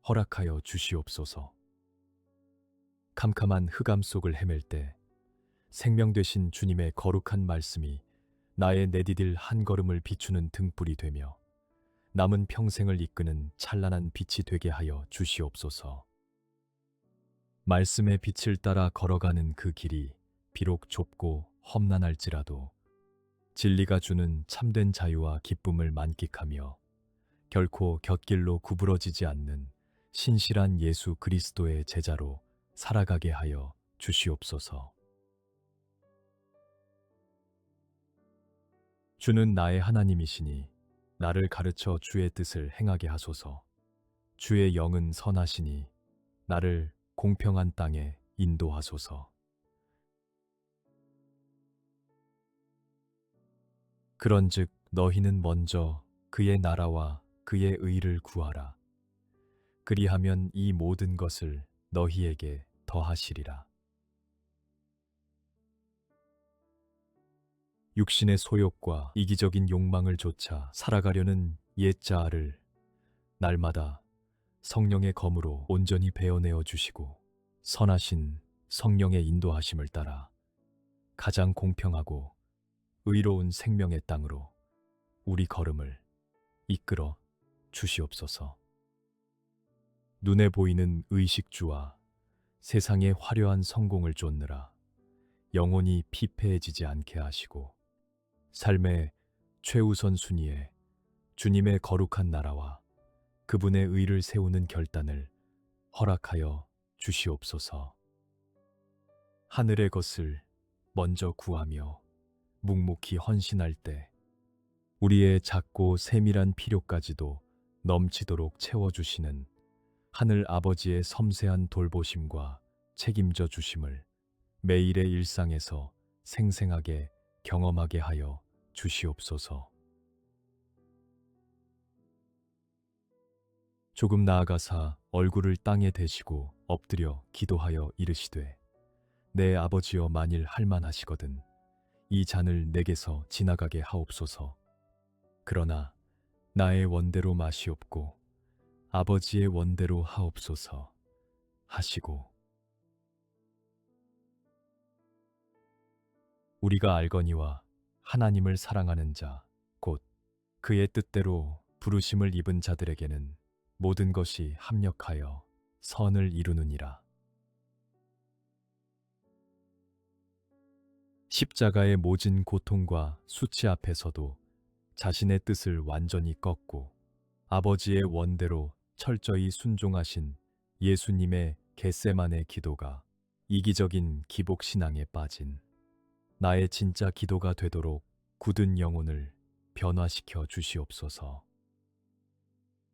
허락하여 주시옵소서. 캄캄한 흑암 속을 헤맬 때 생명 되신 주님의 거룩한 말씀이 나의 내디딜 한 걸음을 비추는 등불이 되며 남은 평생을 이끄는 찬란한 빛이 되게 하여 주시옵소서. 말씀의 빛을 따라 걸어가는 그 길이 비록 좁고 험난할지라도 진리가 주는 참된 자유와 기쁨을 만끽하며 결코 곁길로 구부러지지 않는 신실한 예수 그리스도의 제자로 살아가게 하여 주시옵소서. 주는 나의 하나님이시니 나를 가르쳐 주의 뜻을 행하게 하소서. 주의 영은 선하시니 나를 공평한 땅에 인도하소서. 그런즉 너희는 먼저 그의 나라와 그의 의를 구하라. 그리하면 이 모든 것을 너희에게 더하시리라. 육신의 소욕과 이기적인 욕망을 좇아 살아가려는 옛 자아를 날마다 성령의 검으로 온전히 베어내어 주시고 선하신 성령의 인도하심을 따라 가장 공평하고 의로운 생명의 땅으로 우리 걸음을 이끌어 주시옵소서. 눈에 보이는 의식주와 세상의 화려한 성공을 쫓느라 영혼이 피폐해지지 않게 하시고 삶의 최우선 순위에 주님의 거룩한 나라와 그분의 의를 세우는 결단을 허락하여 주시옵소서. 하늘의 것을 먼저 구하며 묵묵히 헌신할 때 우리의 작고 세밀한 필요까지도 넘치도록 채워주시는 하늘 아버지의 섬세한 돌보심과 책임져 주심을 매일의 일상에서 생생하게 경험하게 하여 주시옵소서. 조금 나아가사 얼굴을 땅에 대시고 엎드려 기도하여 이르시되 내 아버지여 만일 할만하시거든 이 잔을 내게서 지나가게 하옵소서. 그러나 나의 원대로 마시옵고 아버지의 원대로 하옵소서 하시고 우리가 알거니와 하나님을 사랑하는 자 곧 그의 뜻대로 부르심을 입은 자들에게는 모든 것이 합력하여 선을 이루느니라. 십자가의 모진 고통과 수치 앞에서도 자신의 뜻을 완전히 꺾고 아버지의 원대로 철저히 순종하신 예수님의 겟세마네 기도가 이기적인 기복신앙에 빠진 나의 진짜 기도가 되도록 굳은 영혼을 변화시켜 주시옵소서.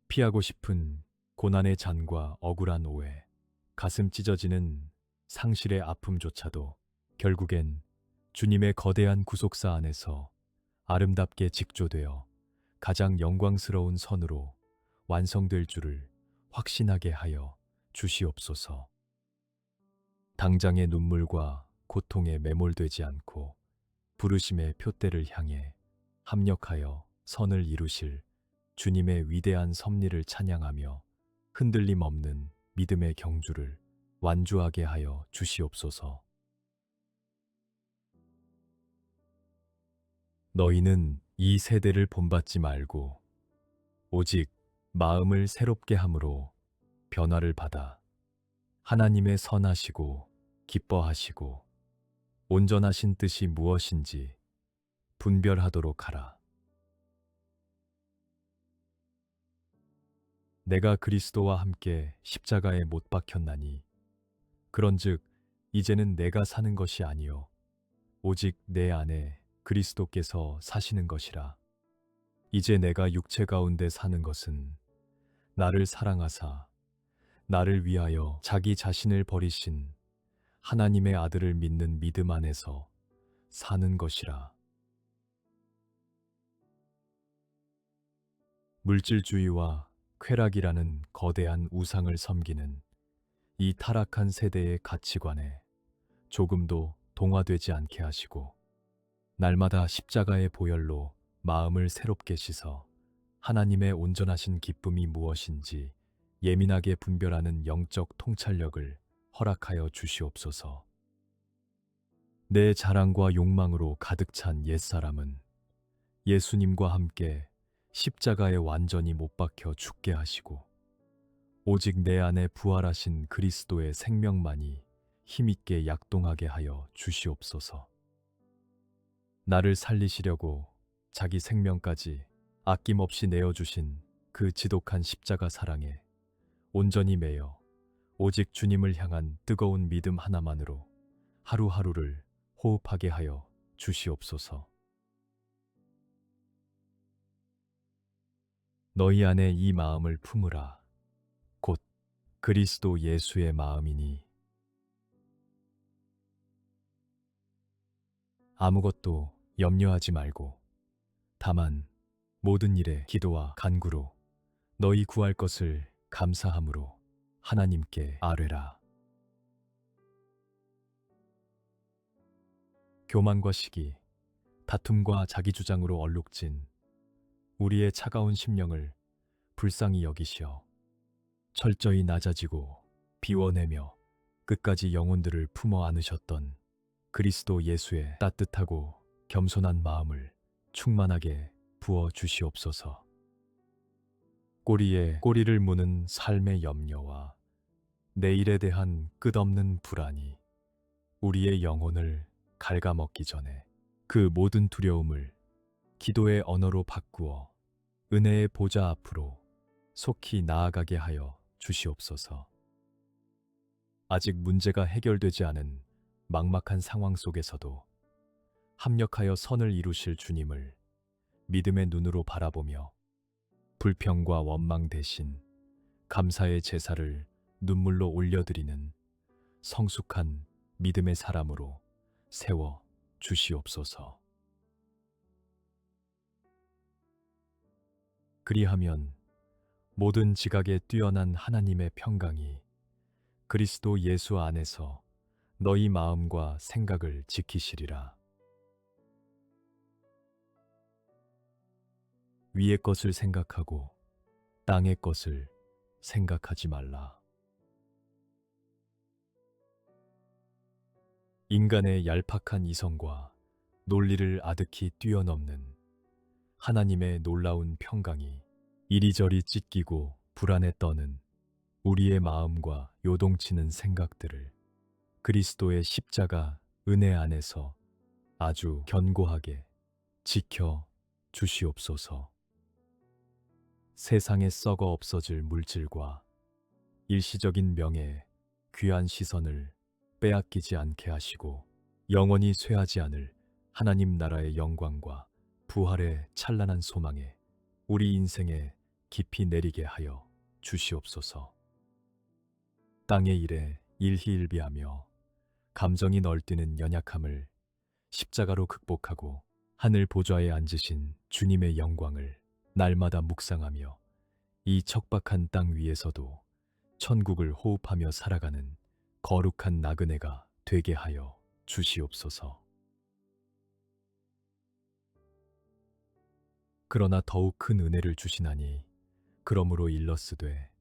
피하고 싶은 고난의 잔과 억울한 오해, 가슴 찢어지는 상실의 아픔조차도 결국엔 주님의 거대한 구속사 안에서 아름답게 직조되어 가장 영광스러운 선으로 완성될 줄을 확신하게 하여 주시옵소서. 당장의 눈물과 고통에 매몰되지 않고 부르심의 표대를 향해 합력하여 선을 이루실 주님의 위대한 섭리를 찬양하며 흔들림 없는 믿음의 경주를 완주하게 하여 주시옵소서. 너희는 이 세대를 본받지 말고 오직 마음을 새롭게 함으로 변화를 받아 하나님의 선하시고 기뻐하시고 온전하신 뜻이 무엇인지 분별하도록 하라. 내가 그리스도와 함께 십자가에 못 박혔나니 그런즉 이제는 내가 사는 것이 아니요 오직 내 안에 그리스도께서 사시는 것이라. 이제 내가 육체 가운데 사는 것은 나를 사랑하사 나를 위하여 자기 자신을 버리신 하나님의 아들을 믿는 믿음 안에서 사는 것이라. 물질주의와 쾌락이라는 거대한 우상을 섬기는 이 타락한 세대의 가치관에 조금도 동화되지 않게 하시고 날마다 십자가의 보혈로 마음을 새롭게 씻어 하나님의 온전하신 기쁨이 무엇인지 예민하게 분별하는 영적 통찰력을 허락하여 주시옵소서. 내 자랑과 욕망으로 가득 찬 옛사람은 예수님과 함께 십자가에 완전히 못 박혀 죽게 하시고 오직 내 안에 부활하신 그리스도의 생명만이 힘있게 약동하게 하여 주시옵소서. 나를 살리시려고 자기 생명까지 아낌없이 내어주신 그 지독한 십자가 사랑에 온전히 매여 오직 주님을 향한 뜨거운 믿음 하나만으로 하루하루를 호흡하게 하여 주시옵소서. 너희 안에 이 마음을 품으라. 곧 그리스도 예수의 마음이니 아무것도 염려하지 말고 다만 모든 일에 기도와 간구로 너희 구할 것을 감사함으로 하나님께 아뢰라. 교만과 시기, 다툼과 자기주장으로 얼룩진 우리의 차가운 심령을 불쌍히 여기시어 철저히 낮아지고 비워내며 끝까지 영혼들을 품어 안으셨던 그리스도 예수의 따뜻하고 겸손한 마음을 충만하게 부어 주시옵소서. 꼬리에 꼬리를 무는 삶의 염려와 내일에 대한 끝없는 불안이 우리의 영혼을 갉아먹기 전에 그 모든 두려움을 기도의 언어로 바꾸어 은혜의 보좌 앞으로 속히 나아가게 하여 주시옵소서. 아직 문제가 해결되지 않은 막막한 상황 속에서도 합력하여 선을 이루실 주님을 믿음의 눈으로 바라보며 불평과 원망 대신 감사의 제사를 눈물로 올려드리는 성숙한 믿음의 사람으로 세워 주시옵소서. 그리하면 모든 지각에 뛰어난 하나님의 평강이 그리스도 예수 안에서 너희 마음과 생각을 지키시리라. 위의 것을 생각하고 땅의 것을 생각하지 말라. 인간의 얄팍한 이성과 논리를 아득히 뛰어넘는 하나님의 놀라운 평강이 이리저리 찢기고 불안에 떠는 우리의 마음과 요동치는 생각들을 그리스도의 십자가 은혜 안에서 아주 견고하게 지켜 주시옵소서. 세상에 썩어 없어질 물질과 일시적인 명예, 귀한 시선을 빼앗기지 않게 하시고 영원히 쇠하지 않을 하나님 나라의 영광과 부활의 찬란한 소망에 우리 인생에 깊이 내리게 하여 주시옵소서. 땅의 일에 일희일비하며 감정이 널뛰는 연약함을 십자가로 극복하고 하늘 보좌에 앉으신 주님의 영광을 날마다 묵상하며 이 척박한 땅 위에서도 천국을 호흡하며 살아가는 거룩한 나그네가 되게 하여 주시옵소서. 그러나 더욱 큰 은혜를 주시나니 그러므로 일러스되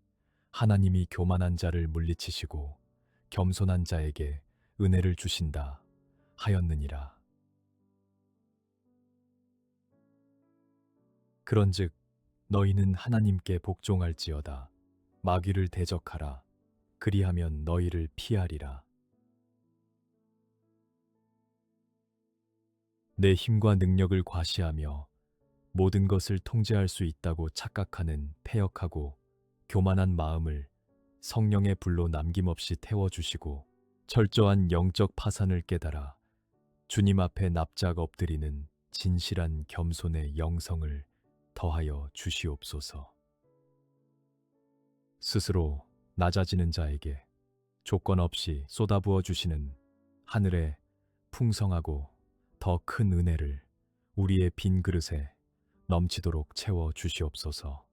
하나님이 교만한 자를 물리치시고 겸손한 자에게 은혜를 주신다 하였느니라. 그런즉 너희는 하나님께 복종할지어다. 마귀를 대적하라. 그리하면 너희를 피하리라. 내 힘과 능력을 과시하며 모든 것을 통제할 수 있다고 착각하는 패역하고 교만한 마음을 성령의 불로 남김없이 태워주시고 철저한 영적 파산을 깨달아 주님 앞에 납작 엎드리는 진실한 겸손의 영성을 더하여 주시옵소서. 스스로 낮아지는 자에게 조건 없이 쏟아부어 주시는 하늘의 풍성하고 더 큰 은혜를 우리의 빈 그릇에 넘치도록 채워 주시옵소서.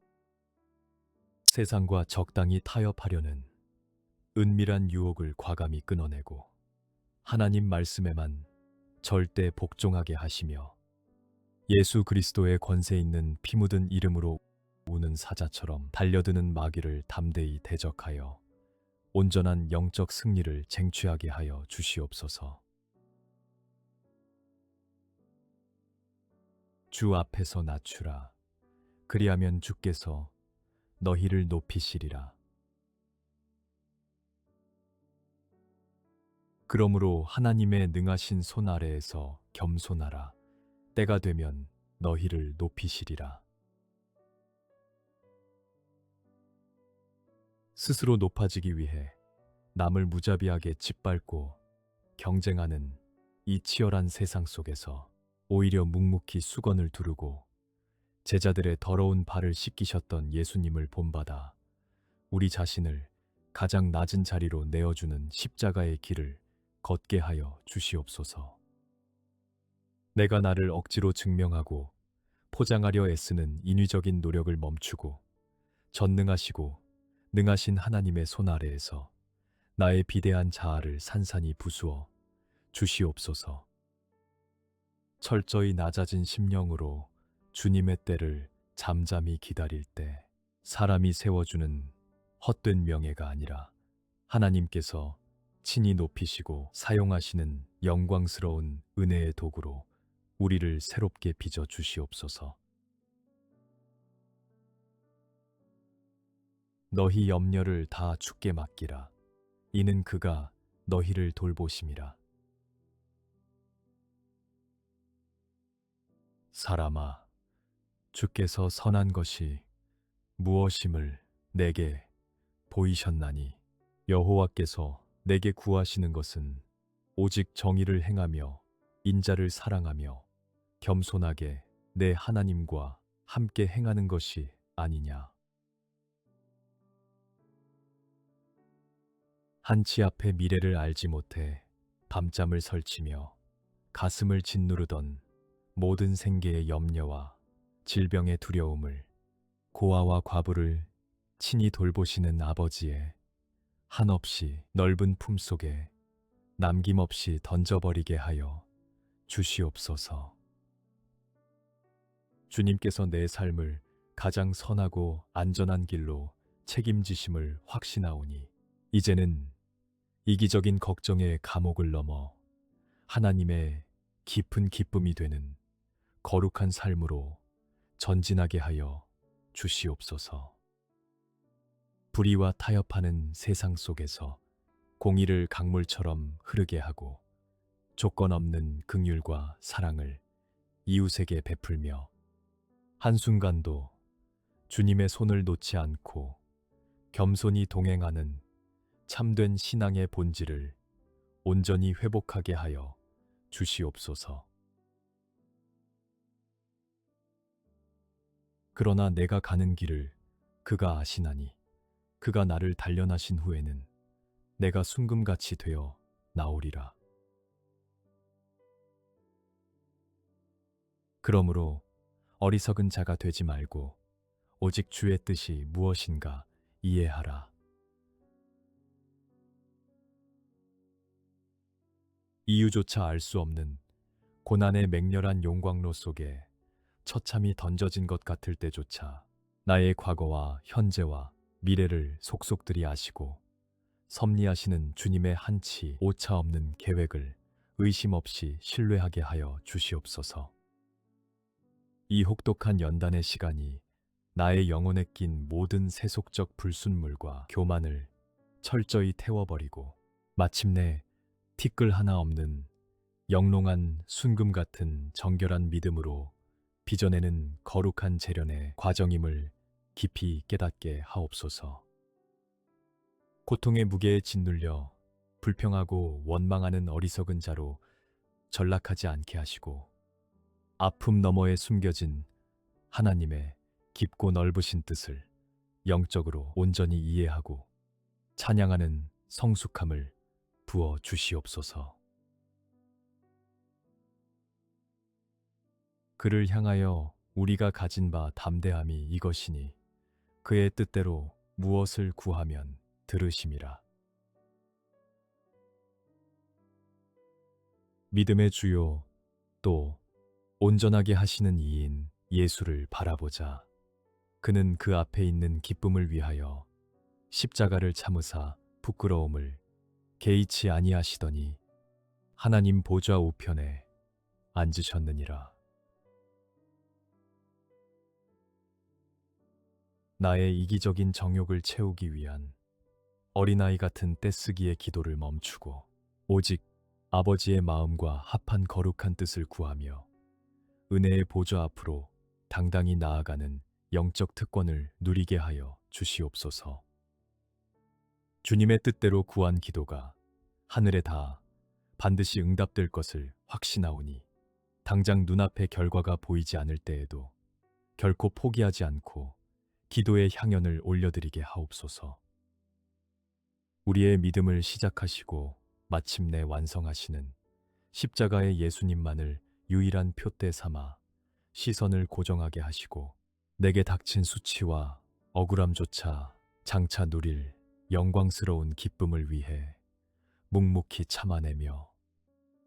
세상과 적당히 타협하려는 은밀한 유혹을 과감히 끊어내고 하나님 말씀에만 절대 복종하게 하시며 예수 그리스도의 권세 있는 피 묻은 이름으로 우는 사자처럼 달려드는 마귀를 담대히 대적하여 온전한 영적 승리를 쟁취하게 하여 주시옵소서. 주 앞에서 낮추라. 그리하면 주께서 너희를 높이시리라. 그러므로 하나님의 능하신 손 아래에서 겸손하라. 때가 되면 너희를 높이시리라. 스스로 높아지기 위해 남을 무자비하게 짓밟고 경쟁하는 이 치열한 세상 속에서 오히려 묵묵히 수건을 두르고 제자들의 더러운 발을 씻기셨던 예수님을 본받아 우리 자신을 가장 낮은 자리로 내어주는 십자가의 길을 걷게 하여 주시옵소서. 내가 나를 억지로 증명하고 포장하려 애쓰는 인위적인 노력을 멈추고 전능하시고 능하신 하나님의 손 아래에서 나의 비대한 자아를 산산이 부수어 주시옵소서. 철저히 낮아진 심령으로 주님의 때를 잠잠히 기다릴 때 사람이 세워주는 헛된 명예가 아니라 하나님께서 친히 높이시고 사용하시는 영광스러운 은혜의 도구로 우리를 새롭게 빚어 주시옵소서. 너희 염려를 다 주께 맡기라. 이는 그가 너희를 돌보심이라. 사람아, 주께서 선한 것이 무엇임을 내게 보이셨나니 여호와께서 내게 구하시는 것은 오직 정의를 행하며 인자를 사랑하며 겸손하게 내 하나님과 함께 행하는 것이 아니냐. 한치 앞의 미래를 알지 못해 밤잠을 설치며 가슴을 짓누르던 모든 생계의 염려와 질병의 두려움을 고아와 과부를 친히 돌보시는 아버지의 한없이 넓은 품속에 남김없이 던져버리게 하여 주시옵소서. 주님께서 내 삶을 가장 선하고 안전한 길로 책임지심을 확신하오니 이제는 이기적인 걱정의 감옥을 넘어 하나님의 깊은 기쁨이 되는 거룩한 삶으로 전진하게 하여 주시옵소서. 불의와 타협하는 세상 속에서 공의를 강물처럼 흐르게 하고 조건 없는 긍휼과 사랑을 이웃에게 베풀며 한순간도 주님의 손을 놓지 않고 겸손히 동행하는 참된 신앙의 본질을 온전히 회복하게 하여 주시옵소서. 그러나 내가 가는 길을 그가 아시나니 그가 나를 단련하신 후에는 내가 순금같이 되어 나오리라. 그러므로 어리석은 자가 되지 말고 오직 주의 뜻이 무엇인가 이해하라. 이유조차 알 수 없는 고난의 맹렬한 용광로 속에 처참히 던져진 것 같을 때조차 나의 과거와 현재와 미래를 속속들이 아시고 섭리하시는 주님의 한치 오차 없는 계획을 의심 없이 신뢰하게 하여 주시옵소서. 이 혹독한 연단의 시간이 나의 영혼에 낀 모든 세속적 불순물과 교만을 철저히 태워버리고 마침내 티끌 하나 없는 영롱한 순금 같은 정결한 믿음으로 빚어내는 거룩한 재련의 과정임을 깊이 깨닫게 하옵소서. 고통의 무게에 짓눌려 불평하고 원망하는 어리석은 자로 전락하지 않게 하시고 아픔 너머에 숨겨진 하나님의 깊고 넓으신 뜻을 영적으로 온전히 이해하고 찬양하는 성숙함을 부어 주시옵소서. 그를 향하여 우리가 가진 바 담대함이 이것이니 그의 뜻대로 무엇을 구하면 들으심이라. 믿음의 주요 또 온전하게 하시는 이인 예수를 바라보자. 그는 그 앞에 있는 기쁨을 위하여 십자가를 참으사 부끄러움을 개의치 아니하시더니 하나님 보좌 우편에 앉으셨느니라. 나의 이기적인 정욕을 채우기 위한 어린아이 같은 떼쓰기의 기도를 멈추고 오직 아버지의 마음과 합한 거룩한 뜻을 구하며 은혜의 보좌 앞으로 당당히 나아가는 영적 특권을 누리게 하여 주시옵소서. 주님의 뜻대로 구한 기도가 하늘에 닿아 반드시 응답될 것을 확신하오니 당장 눈앞의 결과가 보이지 않을 때에도 결코 포기하지 않고 기도의 향연을 올려드리게 하옵소서. 우리의 믿음을 시작하시고 마침내 완성하시는 십자가의 예수님만을 유일한 표대 삼아 시선을 고정하게 하시고 내게 닥친 수치와 억울함조차 장차 누릴 영광스러운 기쁨을 위해 묵묵히 참아내며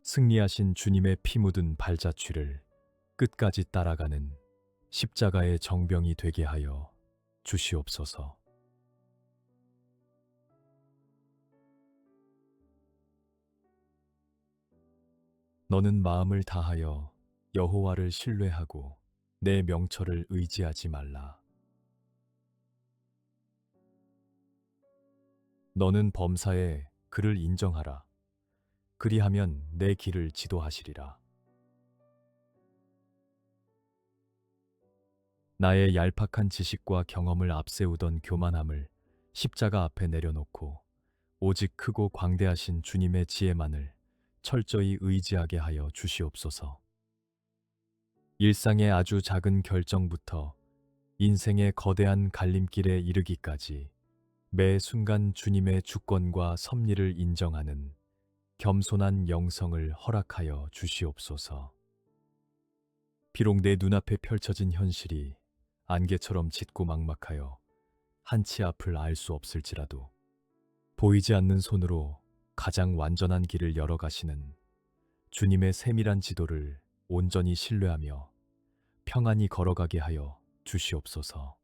승리하신 주님의 피 묻은 발자취를 끝까지 따라가는 십자가의 정병이 되게 하여 주시옵소서. 너는 마음을 다하여 여호와를 신뢰하고 내 명철을 의지하지 말라. 너는 범사에 그를 인정하라. 그리하면 내 길을 지도하시리라. 나의 얄팍한 지식과 경험을 앞세우던 교만함을 십자가 앞에 내려놓고 오직 크고 광대하신 주님의 지혜만을 철저히 의지하게 하여 주시옵소서. 일상의 아주 작은 결정부터 인생의 거대한 갈림길에 이르기까지 매 순간 주님의 주권과 섭리를 인정하는 겸손한 영성을 허락하여 주시옵소서. 비록 내 눈앞에 펼쳐진 현실이 안개처럼 짙고 막막하여 한치 앞을 알 수 없을지라도 보이지 않는 손으로 가장 완전한 길을 열어가시는 주님의 세밀한 지도를 온전히 신뢰하며 평안히 걸어가게 하여 주시옵소서.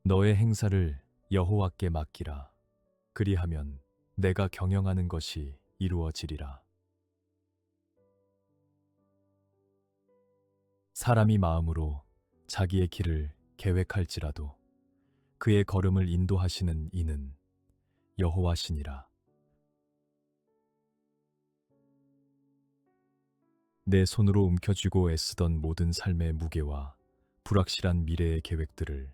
너의 행사를 여호와께 맡기라. 그리하면 내가 경영하는 것이 이루어지리라. 사람이 마음으로 자기의 길을 계획할지라도 그의 걸음을 인도하시는 이는 여호와시니라. 내 손으로 움켜쥐고 애쓰던 모든 삶의 무게와 불확실한 미래의 계획들을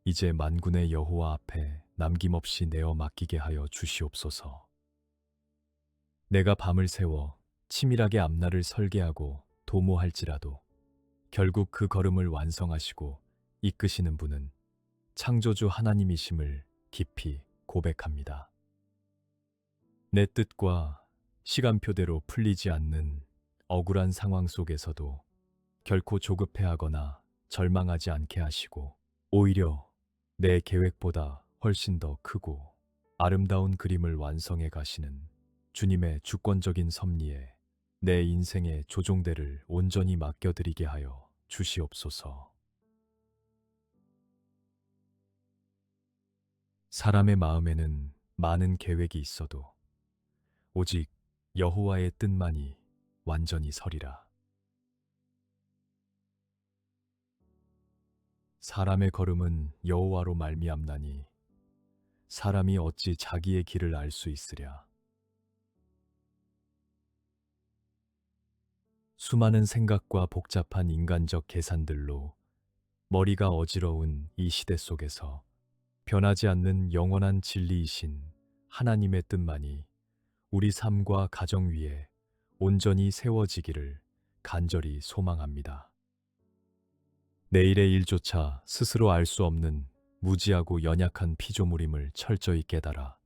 이제 만군의 여호와 앞에 남김없이 내어 맡기게 하여 주시옵소서. 내가 밤을 새워 치밀하게 앞날을 설계하고 도모할지라도 결국 그 걸음을 완성하시고 이끄시는 분은 창조주 하나님이심을 깊이 고백합니다. 내 뜻과 시간표대로 풀리지 않는 억울한 상황 속에서도 결코 조급해하거나 절망하지 않게 하시고 오히려 내 계획보다 훨씬 더 크고 아름다운 그림을 완성해 가시는 주님의 주권적인 섭리에 내 인생의 조종대를 온전히 맡겨드리게 하여 주시옵소서. 사람의 마음에는 많은 계획이 있어도 오직 여호와의 뜻만이 완전히 서리라. 사람의 걸음은 여호와로 말미암나니 사람이 어찌 자기의 길을 알 수 있으랴. 수많은 생각과 복잡한 인간적 계산들로 머리가 어지러운 이 시대 속에서 변하지 않는 영원한 진리이신 하나님의 뜻만이 우리 삶과 가정 위에 온전히 세워지기를 간절히 소망합니다. 내일의 일조차 스스로 알 수 없는 무지하고 연약한 피조물임을 철저히 깨달아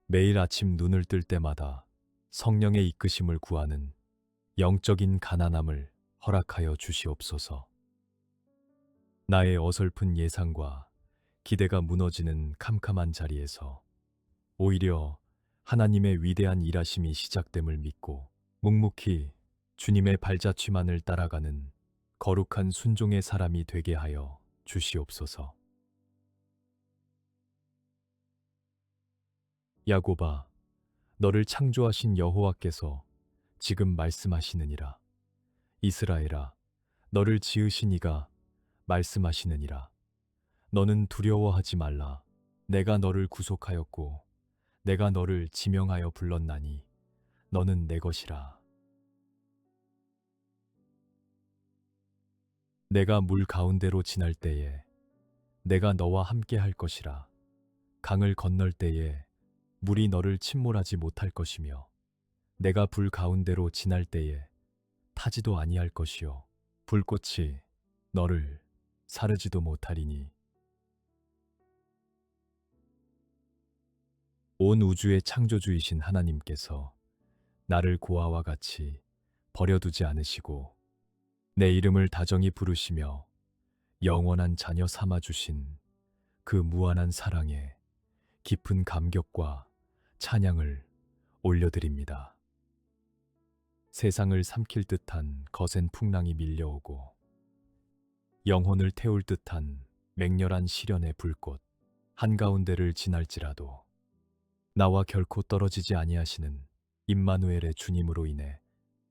매일 아침 눈을 뜰 때마다 성령의 이끄심을 구하는 영적인 가난함을 허락하여 주시옵소서. 나의 어설픈 예상과 기대가 무너지는 캄캄한 자리에서 오히려 하나님의 위대한 일하심이 시작됨을 믿고 묵묵히 주님의 발자취만을 따라가는 거룩한 순종의 사람이 되게 하여 주시옵소서. 야곱아, 너를 창조하신 여호와께서 지금 말씀하시느니라. 이스라엘아, 너를 지으신 이가 말씀하시느니라. 너는 두려워하지 말라. 내가 너를 구속하였고 내가 너를 지명하여 불렀나니 너는 내 것이라. 내가 물 가운데로 지날 때에 내가 너와 함께 할 것이라. 강을 건널 때에 물이 너를 침몰하지 못할 것이며 내가 불 가운데로 지날 때에 타지도 아니할 것이요 불꽃이 너를 사르지도 못하리니. 온 우주의 창조주이신 하나님께서 나를 고아와 같이 버려두지 않으시고 내 이름을 다정히 부르시며 영원한 자녀 삼아주신 그 무한한 사랑에 깊은 감격과 찬양을 올려드립니다. 세상을 삼킬 듯한 거센 풍랑이 밀려오고 영혼을 태울 듯한 맹렬한 시련의 불꽃 한가운데를 지날지라도 나와 결코 떨어지지 아니하시는 임마누엘의 주님으로 인해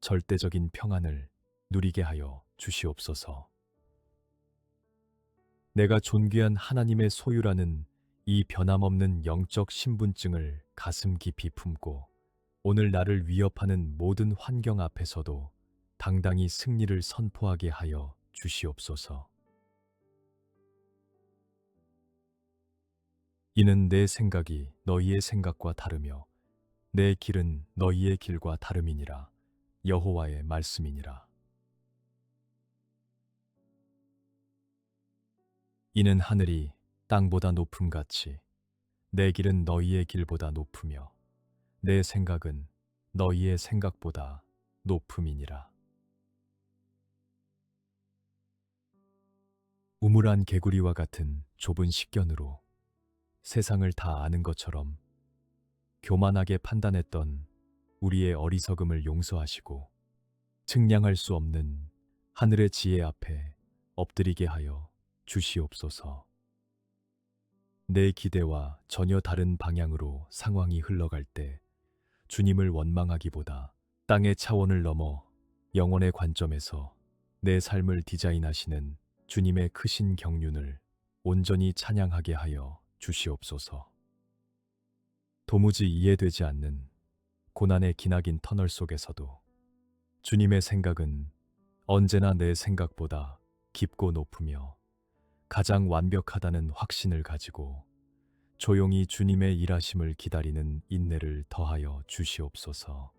절대적인 평안을 누리게 하여 주시옵소서. 내가 존귀한 하나님의 소유라는 이 변함없는 영적 신분증을 가슴 깊이 품고 오늘 나를 위협하는 모든 환경 앞에서도 당당히 승리를 선포하게 하여 주시옵소서. 이는 내 생각이 너희의 생각과 다르며 내 길은 너희의 길과 다름이니라. 여호와의 말씀이니라. 이는 하늘이 땅보다 높음같이 내 길은 너희의 길보다 높으며 내 생각은 너희의 생각보다 높음이니라. 우물안 개구리와 같은 좁은 식견으로 세상을 다 아는 것처럼 교만하게 판단했던 우리의 어리석음을 용서하시고 측량할 수 없는 하늘의 지혜 앞에 엎드리게 하여 주시옵소서. 내 기대와 전혀 다른 방향으로 상황이 흘러갈 때 주님을 원망하기보다 땅의 차원을 넘어 영혼의 관점에서 내 삶을 디자인하시는 주님의 크신 경륜을 온전히 찬양하게 하여 주시옵소서. 도무지 이해되지 않는 고난의 기나긴 터널 속에서도 주님의 생각은 언제나 내 생각보다 깊고 높으며 가장 완벽하다는 확신을 가지고 조용히 주님의 일하심을 기다리는 인내를 더하여 주시옵소서.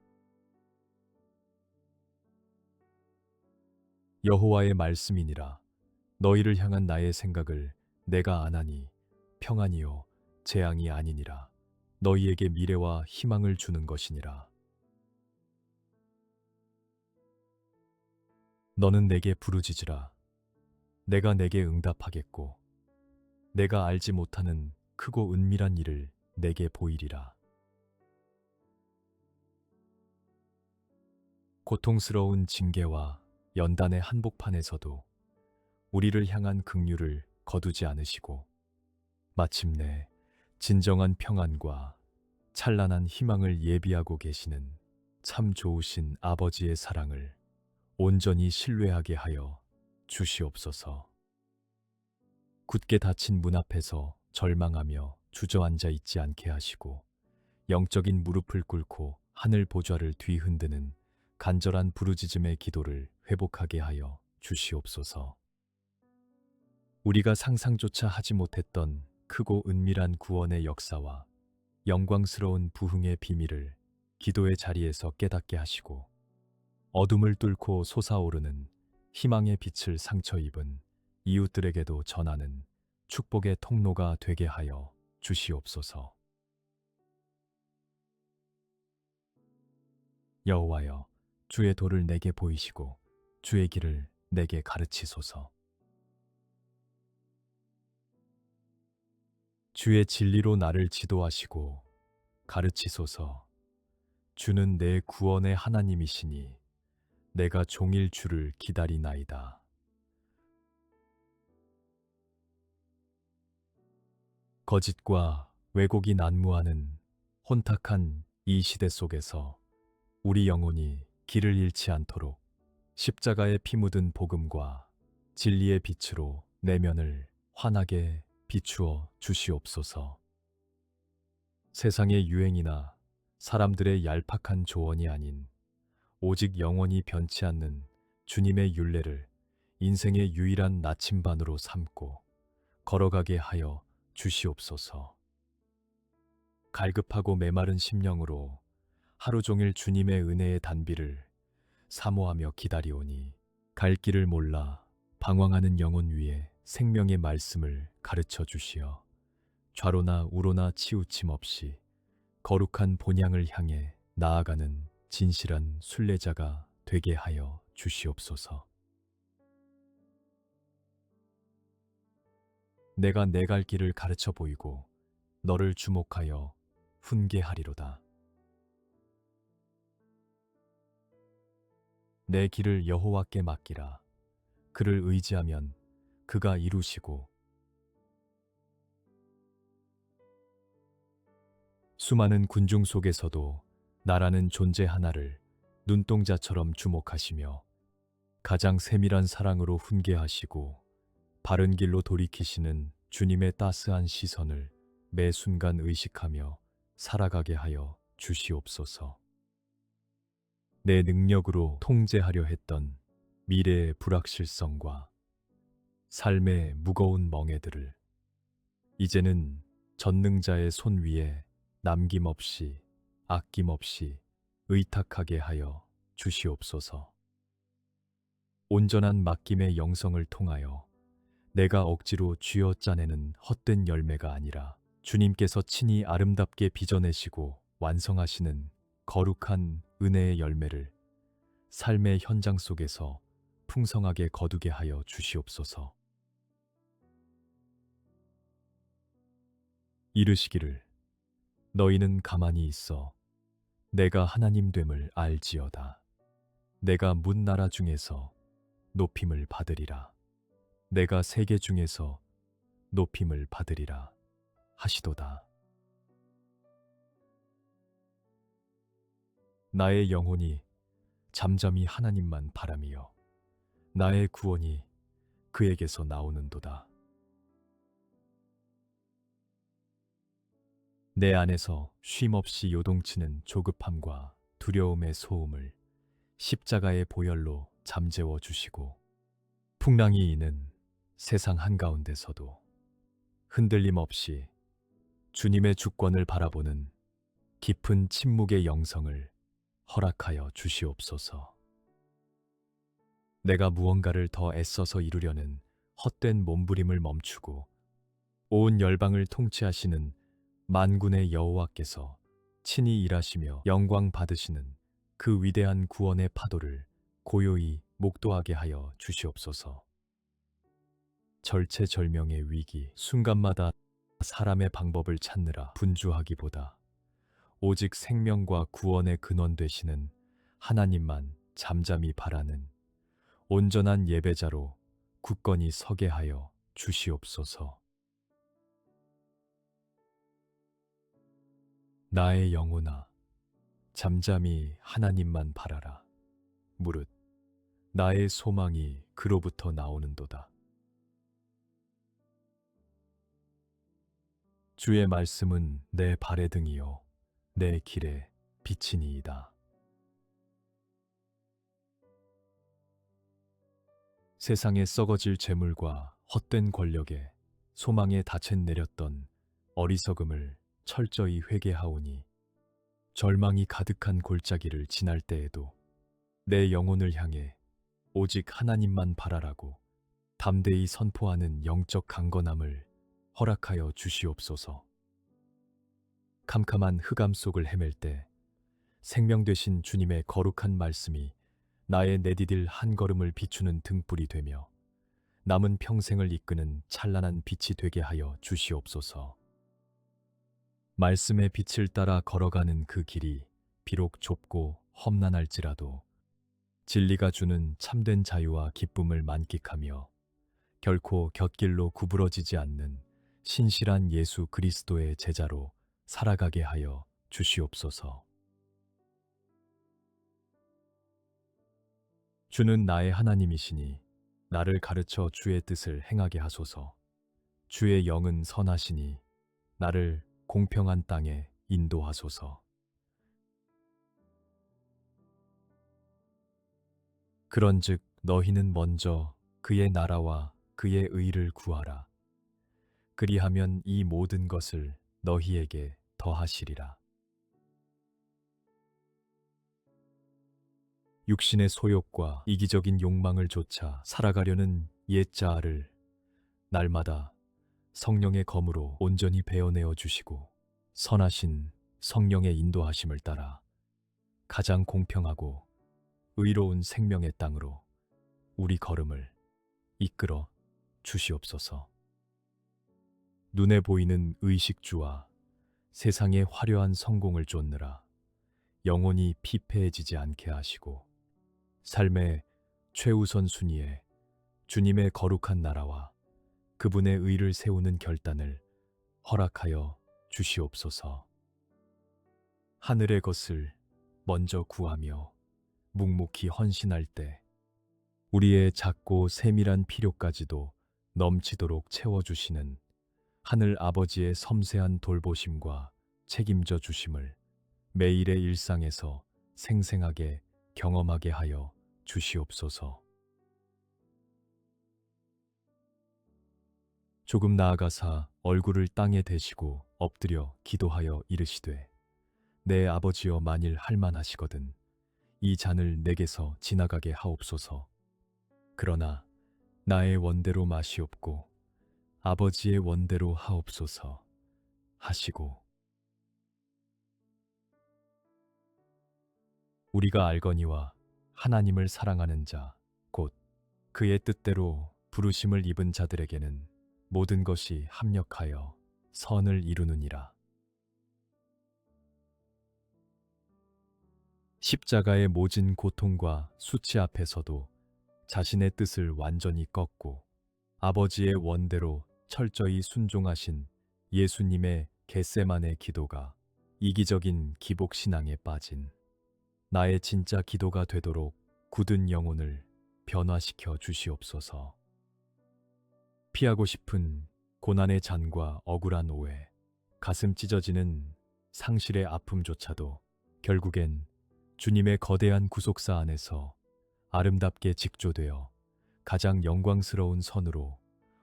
여호와의 말씀이니라. 너희를 향한 나의 생각을 내가 아나니 평안이요 재앙이 아니니라. 너희에게 미래와 희망을 주는 것이니라. 너는 내게 부르짖으라. 내가 내게 응답하겠고 내가 알지 못하는 크고 은밀한 일을 내게 보이리라. 고통스러운 징계와 연단의 한복판에서도 우리를 향한 긍휼을 거두지 않으시고 마침내 진정한 평안과 찬란한 희망을 예비하고 계시는 참 좋으신 아버지의 사랑을 온전히 신뢰하게 하여 주시옵소서. 굳게 닫힌 문 앞에서 절망하며 주저앉아 있지 않게 하시고 영적인 무릎을 꿇고 하늘 보좌를 뒤흔드는 간절한 부르짖음의 기도를 회복하게 하여 주시옵소서. 우리가 상상조차 하지 못했던 크고 은밀한 구원의 역사와 영광스러운 부흥의 비밀을 기도의 자리에서 깨닫게 하시고 어둠을 뚫고 솟아오르는 희망의 빛을 상처 입은 이웃들에게도 전하는 축복의 통로가 되게 하여 주시옵소서. 여호와여, 주의 도를 내게 보이시고 주의 길을 내게 가르치소서. 주의 진리로 나를 지도하시고 가르치소서. 주는 내 구원의 하나님이시니 내가 종일 주를 기다리나이다. 거짓과 왜곡이 난무하는 혼탁한 이 시대 속에서 우리 영혼이 길을 잃지 않도록 십자가에 피 묻은 복음과 진리의 빛으로 내면을 환하게 비추어 주시옵소서. 세상의 유행이나 사람들의 얄팍한 조언이 아닌 오직 영원히 변치 않는 주님의 율례를 인생의 유일한 나침반으로 삼고 걸어가게 하여 주시옵소서. 갈급하고 메마른 심령으로 하루 종일 주님의 은혜의 단비를 사모하며 기다리오니 갈 길을 몰라 방황하는 영혼 위에 생명의 말씀을 가르쳐 주시어 좌로나 우로나 치우침 없이 거룩한 본향을 향해 나아가는 진실한 순례자가 되게 하여 주시옵소서. 내가 내 갈 길을 가르쳐 보이고 너를 주목하여 훈계하리로다. 내 길을 여호와께 맡기라. 그를 의지하면 그가 이루시고 수많은 군중 속에서도 나라는 존재 하나를 눈동자처럼 주목하시며 가장 세밀한 사랑으로 훈계하시고 바른 길로 돌이키시는 주님의 따스한 시선을 매 순간 의식하며 살아가게 하여 주시옵소서. 내 능력으로 통제하려 했던 미래의 불확실성과 삶의 무거운 멍에들을 이제는 전능자의 손 위에 남김없이 아낌없이 의탁하게 하여 주시옵소서. 온전한 맡김의 영성을 통하여 내가 억지로 쥐어 짜내는 헛된 열매가 아니라 주님께서 친히 아름답게 빚어내시고 완성하시는 거룩한 은혜의 열매를 삶의 현장 속에서 풍성하게 거두게 하여 주시옵소서. 이르시기를 너희는 가만히 있어 내가 하나님 됨을 알지어다. 내가 문 나라 중에서 높임을 받으리라. 내가 세계 중에서 높임을 받으리라 하시도다. 나의 영혼이 잠잠히 하나님만 바라미어 나의 구원이 그에게서 나오는도다. 내 안에서 쉼없이 요동치는 조급함과 두려움의 소음을 십자가의 보혈로 잠재워 주시고 풍랑이 이는 세상 한가운데서도 흔들림 없이 주님의 주권을 바라보는 깊은 침묵의 영성을 허락하여 주시옵소서. 내가 무언가를 더 애써서 이루려는 헛된 몸부림을 멈추고 온 열방을 통치하시는 만군의 여호와께서 친히 일하시며 영광 받으시는 그 위대한 구원의 파도를 고요히 목도하게 하여 주시옵소서. 절체절명의 위기, 순간마다 사람의 방법을 찾느라 분주하기보다 오직 생명과 구원의 근원 되시는 하나님만 잠잠히 바라는 온전한 예배자로 굳건히 서게 하여 주시옵소서. 나의 영혼아, 잠잠히 하나님만 바라라. 무릇 나의 소망이 그로부터 나오는도다. 주의 말씀은 내 발의 등이요 내 길에 빛이니이다. 세상의 썩어질 재물과 헛된 권력에 소망에 닻에 내렸던 어리석음을 철저히 회개하오니 절망이 가득한 골짜기를 지날 때에도 내 영혼을 향해 오직 하나님만 바라라고 담대히 선포하는 영적 강건함을 허락하여 주시옵소서. 캄캄한 흑암 속을 헤맬 때 생명 되신 주님의 거룩한 말씀이 나의 내디딜 한 걸음을 비추는 등불이 되며 남은 평생을 이끄는 찬란한 빛이 되게 하여 주시옵소서. 말씀의 빛을 따라 걸어가는 그 길이 비록 좁고 험난할지라도 진리가 주는 참된 자유와 기쁨을 만끽하며 결코 곁길로 구부러지지 않는 신실한 예수 그리스도의 제자로 살아가게 하여 주시옵소서. 주는 나의 하나님이시니 나를 가르쳐 주의 뜻을 행하게 하소서. 주의 영은 선하시니 나를 공평한 땅에 인도하소서. 그런즉 너희는 먼저 그의 나라와 그의 의를 구하라. 그리하면 이 모든 것을 너희에게 더하시리라. 육신의 소욕과 이기적인 욕망을 좇아 살아가려는 옛자아를 날마다 성령의 검으로 온전히 베어내어 주시고 선하신 성령의 인도하심을 따라 가장 공평하고 의로운 생명의 땅으로 우리 걸음을 이끌어 주시옵소서. 눈에 보이는 의식주와 세상의 화려한 성공을 쫓느라 영혼이 피폐해지지 않게 하시고 삶의 최우선 순위에 주님의 거룩한 나라와 그분의 의를 세우는 결단을 허락하여 주시옵소서. 하늘의 것을 먼저 구하며 묵묵히 헌신할 때 우리의 작고 세밀한 필요까지도 넘치도록 채워주시는 하늘 아버지의 섬세한 돌보심과 책임져 주심을 매일의 일상에서 생생하게 경험하게 하여 주시옵소서. 조금 나아가사 얼굴을 땅에 대시고 엎드려 기도하여 이르시되 내 아버지여 만일 할만하시거든 이 잔을 내게서 지나가게 하옵소서. 그러나 나의 원대로 마시옵고 아버지의 원대로 하옵소서 하시고 우리가 알거니와 하나님을 사랑하는 자 곧 그의 뜻대로 부르심을 입은 자들에게는 모든 것이 합력하여 선을 이루느니라. 십자가의 모진 고통과 수치 앞에서도 자신의 뜻을 완전히 꺾고 아버지의 원대로 철저히 순종하신 예수님의 겟세마네 기도가 이기적인 기복신앙에 빠진 나의 진짜 기도가 되도록 굳은 영혼을 변화시켜 주시옵소서. 피하고 싶은 고난의 잔과 억울한 오해, 가슴 찢어지는 상실의 아픔조차도 결국엔 주님의 거대한 구속사 안에서 아름답게 직조되어 가장 영광스러운 선으로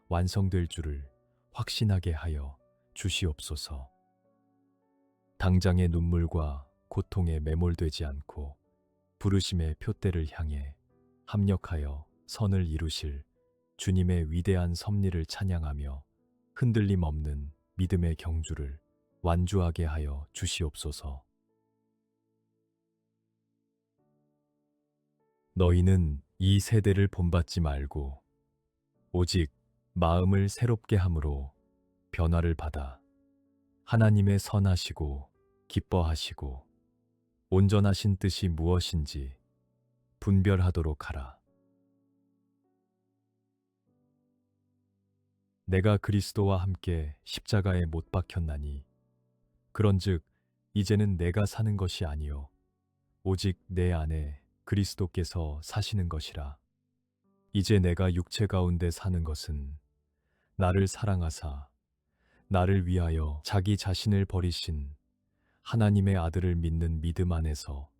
완성될 줄을 확신하게 하여 주시옵소서. 당장의 눈물과 고통에 매몰되지 않고 부르심의 표대를 향해 합력하여 선을 이루실 주님의 위대한 섭리를 찬양하며 흔들림 없는 믿음의 경주를 완주하게 하여 주시옵소서. 너희는 이 세대를 본받지 말고 오직 마음을 새롭게 함으로 변화를 받아 하나님의 선하시고 기뻐하시고 온전하신 뜻이 무엇인지 분별하도록 하라. 내가 그리스도와 함께 십자가에 못 박혔나니 그런즉 이제는 내가 사는 것이 아니요 오직 내 안에 그리스도께서 사시는 것이라. 이제 내가 육체 가운데 사는 것은 나를 사랑하사 나를 위하여 자기 자신을 버리신 하나님의 아들을 믿는 믿음 안에서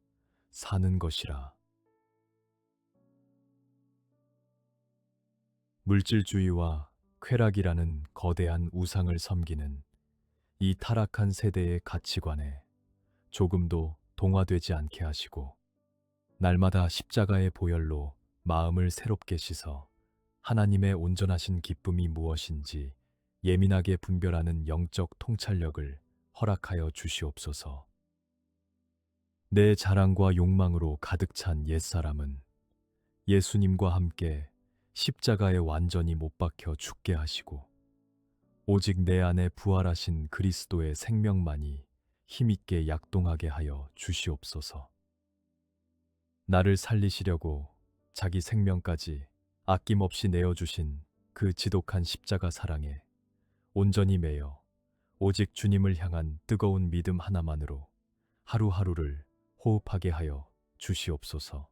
사는 것이라. 물질주의와 쾌락이라는 거대한 우상을 섬기는 이 타락한 세대의 가치관에 조금도 동화되지 않게 하시고 날마다 십자가의 보혈로 마음을 새롭게 씻어 하나님의 온전하신 기쁨이 무엇인지 예민하게 분별하는 영적 통찰력을 허락하여 주시옵소서. 내 자랑과 욕망으로 가득 찬 옛사람은 예수님과 함께 십자가에 완전히 못 박혀 죽게 하시고 오직 내 안에 부활하신 그리스도의 생명만이 힘있게 약동하게 하여 주시옵소서. 나를 살리시려고 자기 생명까지 아낌없이 내어주신 그 지독한 십자가 사랑에 온전히 매여 오직 주님을 향한 뜨거운 믿음 하나만으로 하루하루를 호흡하게 하여 주시옵소서.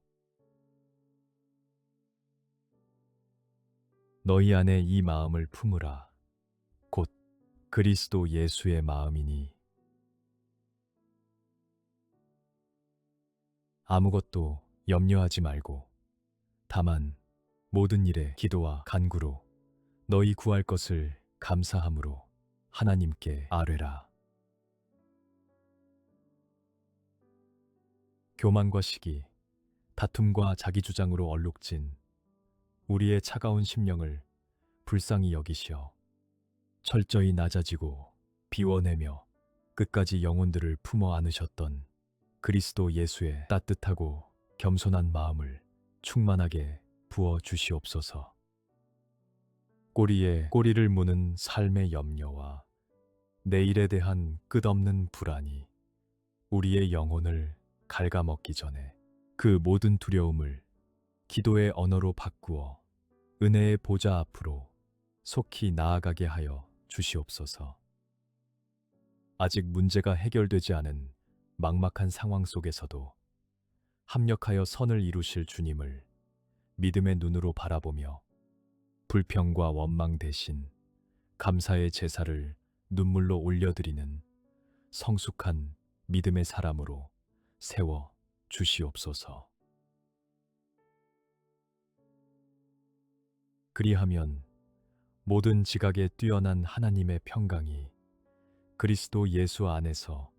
너희 안에 이 마음을 품으라. 곧 그리스도 예수의 마음이니 아무것도 염려하지 말고 다만 모든 일에 기도와 간구로 너희 구할 것을 감사함으로 하나님께 아뢰라. 교만과 시기, 다툼과 자기주장으로 얼룩진 우리의 차가운 심령을 불쌍히 여기시어 철저히 낮아지고 비워내며 끝까지 영혼들을 품어 안으셨던 그리스도 예수의 따뜻하고 겸손한 마음을 충만하게 부어 주시옵소서. 꼬리에 꼬리를 무는 삶의 염려와 내일에 대한 끝없는 불안이 우리의 영혼을 갉아먹기 전에 그 모든 두려움을 기도의 언어로 바꾸어 은혜의 보좌 앞으로 속히 나아가게 하여 주시옵소서. 아직 문제가 해결되지 않은 막막한 상황 속에서도 합력하여 선을 이루실 주님을 믿음의 눈으로 바라보며 불평과 원망 대신 감사의 제사를 눈물로 올려드리는 성숙한 믿음의 사람으로 세워 주시옵소서. 그리하면 모든 지각에 뛰어난 하나님의 평강이 그리스도 예수 안에서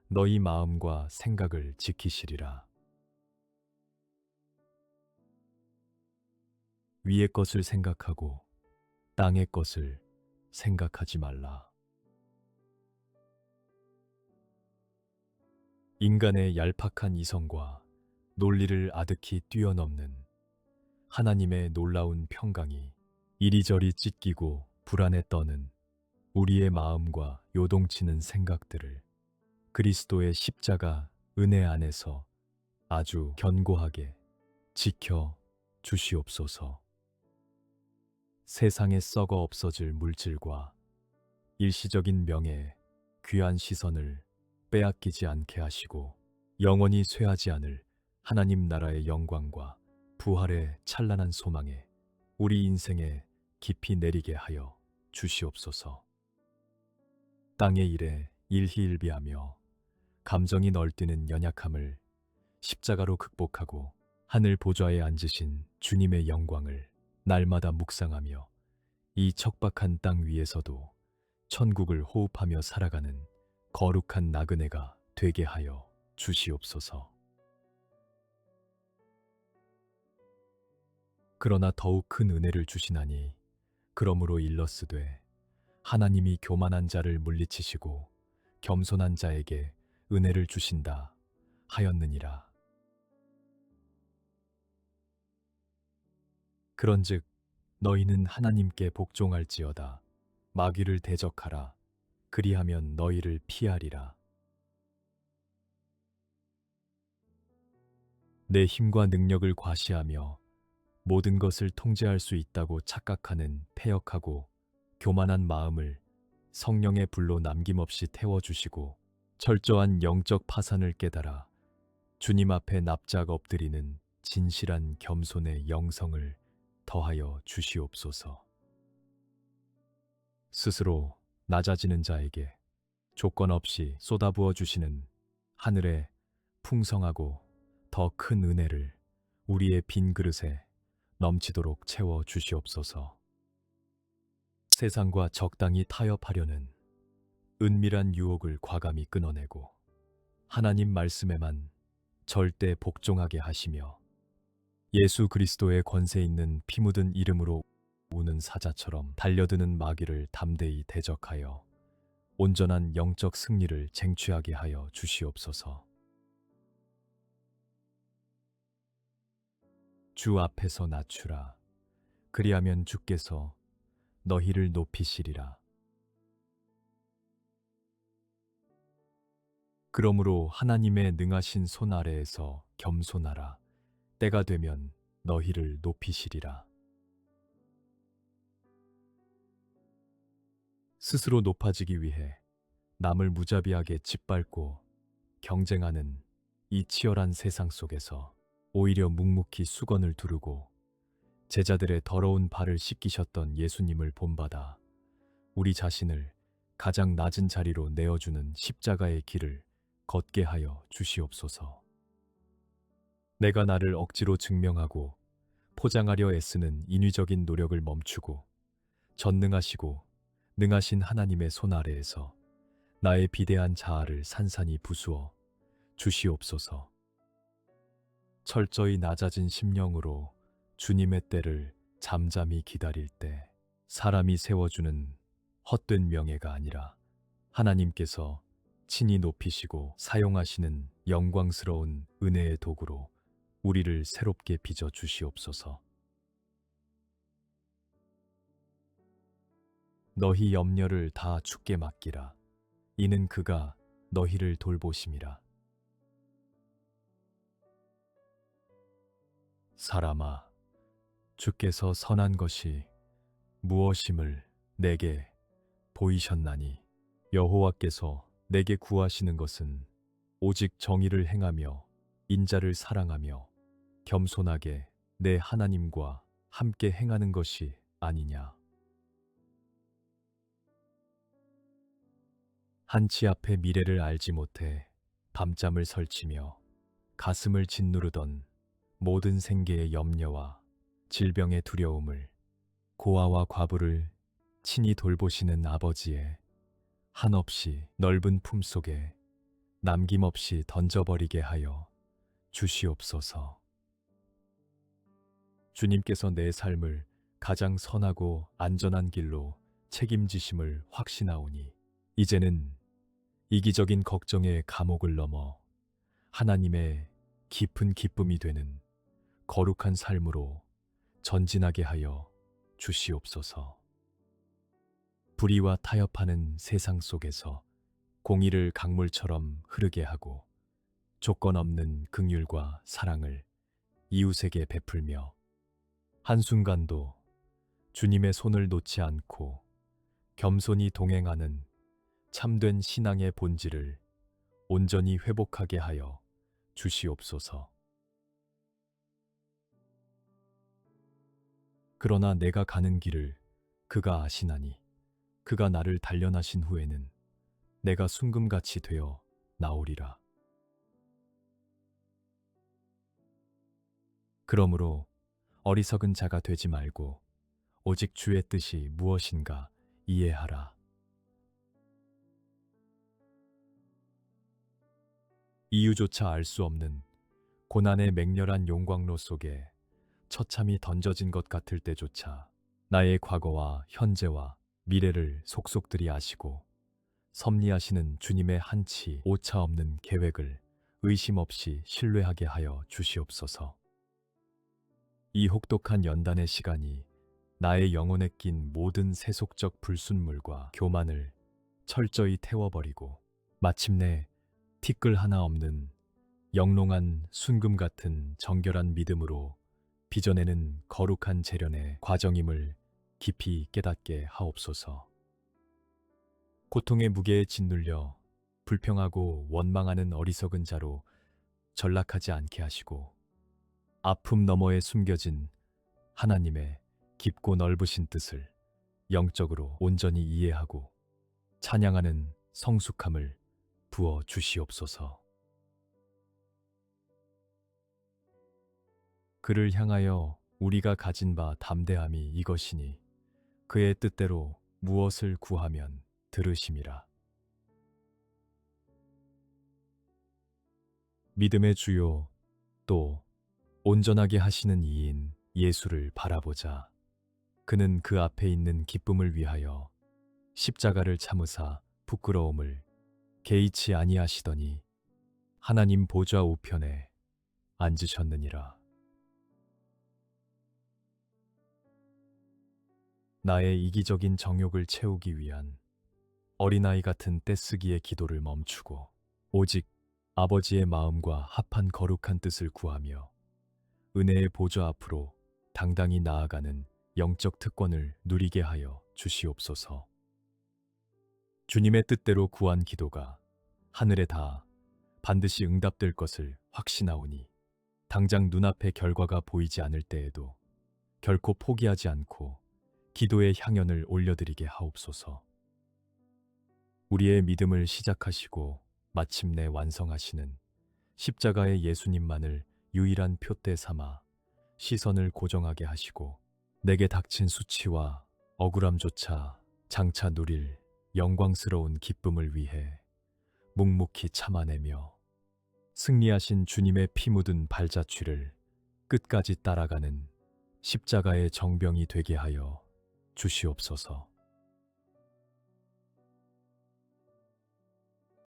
너희 마음과 생각을 지키시리라. 위의 것을 생각하고 땅의 것을 생각하지 말라. 인간의 얄팍한 이성과 논리를 아득히 뛰어넘는 하나님의 놀라운 평강이 이리저리 찢기고 불안에 떠는 우리의 마음과 요동치는 생각들을 그리스도의 십자가 은혜 안에서 아주 견고하게 지켜 주시옵소서. 세상에 썩어 없어질 물질과 일시적인 명예, 귀한 시선을 빼앗기지 않게 하시고 영원히 쇠하지 않을 하나님 나라의 영광과 부활의 찬란한 소망에 우리 인생에 깊이 내리게 하여 주시옵소서. 땅의 일에 일희일비하며 감정이 널뛰는 연약함을 십자가로 극복하고 하늘 보좌에 앉으신 주님의 영광을 날마다 묵상하며 이 척박한 땅 위에서도 천국을 호흡하며 살아가는 거룩한 나그네가 되게 하여 주시옵소서. 그러나 더욱 큰 은혜를 주시나니 그러므로 일러스되 하나님이 교만한 자를 물리치시고 겸손한 자에게 은혜를 주신다 하였느니라. 그런즉 너희는 하나님께 복종할지어다. 마귀를 대적하라. 그리하면 너희를 피하리라. 내 힘과 능력을 과시하며 모든 것을 통제할 수 있다고 착각하는 패역하고 교만한 마음을 성령의 불로 남김없이 태워주시고 철저한 영적 파산을 깨달아 주님 앞에 납작 엎드리는 진실한 겸손의 영성을 더하여 주시옵소서. 스스로 낮아지는 자에게 조건 없이 쏟아부어 주시는 하늘의 풍성하고 더 큰 은혜를 우리의 빈 그릇에 넘치도록 채워 주시옵소서. 세상과 적당히 타협하려는 은밀한 유혹을 과감히 끊어내고 하나님 말씀에만 절대 복종하게 하시며 예수 그리스도의 권세 있는 피 묻은 이름으로 우는 사자처럼 달려드는 마귀를 담대히 대적하여 온전한 영적 승리를 쟁취하게 하여 주시옵소서. 주 앞에서 낮추라. 그리하면 주께서 너희를 높이시리라. 그러므로 하나님의 능하신 손 아래에서 겸손하라. 때가 되면 너희를 높이시리라. 스스로 높아지기 위해 남을 무자비하게 짓밟고 경쟁하는 이 치열한 세상 속에서 오히려 묵묵히 수건을 두르고 제자들의 더러운 발을 씻기셨던 예수님을 본받아 우리 자신을 가장 낮은 자리로 내어주는 십자가의 길을 걷게 하여 주시옵소서. 내가 나를 억지로 증명하고 포장하려 애쓰는 인위적인 노력을 멈추고 전능하시고 능하신 하나님의 손 아래에서 나의 비대한 자아를 산산이 부수어 주시옵소서. 철저히 낮아진 심령으로 주님의 때를 잠잠히 기다릴 때 사람이 세워주는 헛된 명예가 아니라 하나님께서 친히 높이시고 사용하시는 영광스러운 은혜의 도구로 우리를 새롭게 빚어 주시옵소서. 너희 염려를 다 주께 맡기라. 이는 그가 너희를 돌보심이라. 사람아, 주께서 선한 것이 무엇임을 내게 보이셨나니 여호와께서 내게 구하시는 것은 오직 정의를 행하며 인자를 사랑하며 겸손하게 내 하나님과 함께 행하는 것이 아니냐. 한치 앞의 미래를 알지 못해 밤잠을 설치며 가슴을 짓누르던 모든 생계의 염려와 질병의 두려움을 고아와 과부를 친히 돌보시는 아버지의 한없이 넓은 품속에 남김없이 던져버리게 하여 주시옵소서. 주님께서 내 삶을 가장 선하고 안전한 길로 책임지심을 확신하오니 이제는 이기적인 걱정의 감옥을 넘어 하나님의 깊은 기쁨이 되는 거룩한 삶으로 전진하게 하여 주시옵소서. 불의와 타협하는 세상 속에서 공의를 강물처럼 흐르게 하고 조건 없는 긍휼과 사랑을 이웃에게 베풀며 한순간도 주님의 손을 놓지 않고 겸손히 동행하는 참된 신앙의 본질을 온전히 회복하게 하여 주시옵소서. 그러나 내가 가는 길을 그가 아시나니 그가 나를 단련하신 후에는 내가 순금같이 되어 나오리라. 그러므로 어리석은 자가 되지 말고 오직 주의 뜻이 무엇인가 이해하라. 이유조차 알 수 없는 고난의 맹렬한 용광로 속에 처참히 던져진 것 같을 때조차 나의 과거와 현재와 미래를 속속들이 아시고 섭리하시는 주님의 한치 오차 없는 계획을 의심 없이 신뢰하게 하여 주시옵소서. 이 혹독한 연단의 시간이 나의 영혼에 낀 모든 세속적 불순물과 교만을 철저히 태워버리고 마침내 티끌 하나 없는 영롱한 순금 같은 정결한 믿음으로 빚어내는 거룩한 재련의 과정임을 깊이 깨닫게 하옵소서. 고통의 무게에 짓눌려 불평하고 원망하는 어리석은 자로 전락하지 않게 하시고 아픔 너머에 숨겨진 하나님의 깊고 넓으신 뜻을 영적으로 온전히 이해하고 찬양하는 성숙함을 부어 주시옵소서. 그를 향하여 우리가 가진 바 담대함이 이것이니 그의 뜻대로 무엇을 구하면 들으심이라. 믿음의 주요 또 온전하게 하시는 이인 예수를 바라보자. 그는 그 앞에 있는 기쁨을 위하여 십자가를 참으사 부끄러움을 개의치 아니하시더니 하나님 보좌 우편에 앉으셨느니라. 나의 이기적인 정욕을 채우기 위한 어린아이 같은 떼쓰기의 기도를 멈추고 오직 아버지의 마음과 합한 거룩한 뜻을 구하며 은혜의 보좌 앞으로 당당히 나아가는 영적 특권을 누리게 하여 주시옵소서. 주님의 뜻대로 구한 기도가 하늘에 닿아 반드시 응답될 것을 확신하오니 당장 눈앞에 결과가 보이지 않을 때에도 결코 포기하지 않고 기도의 향연을 올려드리게 하옵소서. 우리의 믿음을 시작하시고 마침내 완성하시는 십자가의 예수님만을 유일한 표대 삼아 시선을 고정하게 하시고 내게 닥친 수치와 억울함조차 장차 누릴 영광스러운 기쁨을 위해 묵묵히 참아내며 승리하신 주님의 피 묻은 발자취를 끝까지 따라가는 십자가의 정병이 되게 하여 주시옵소서.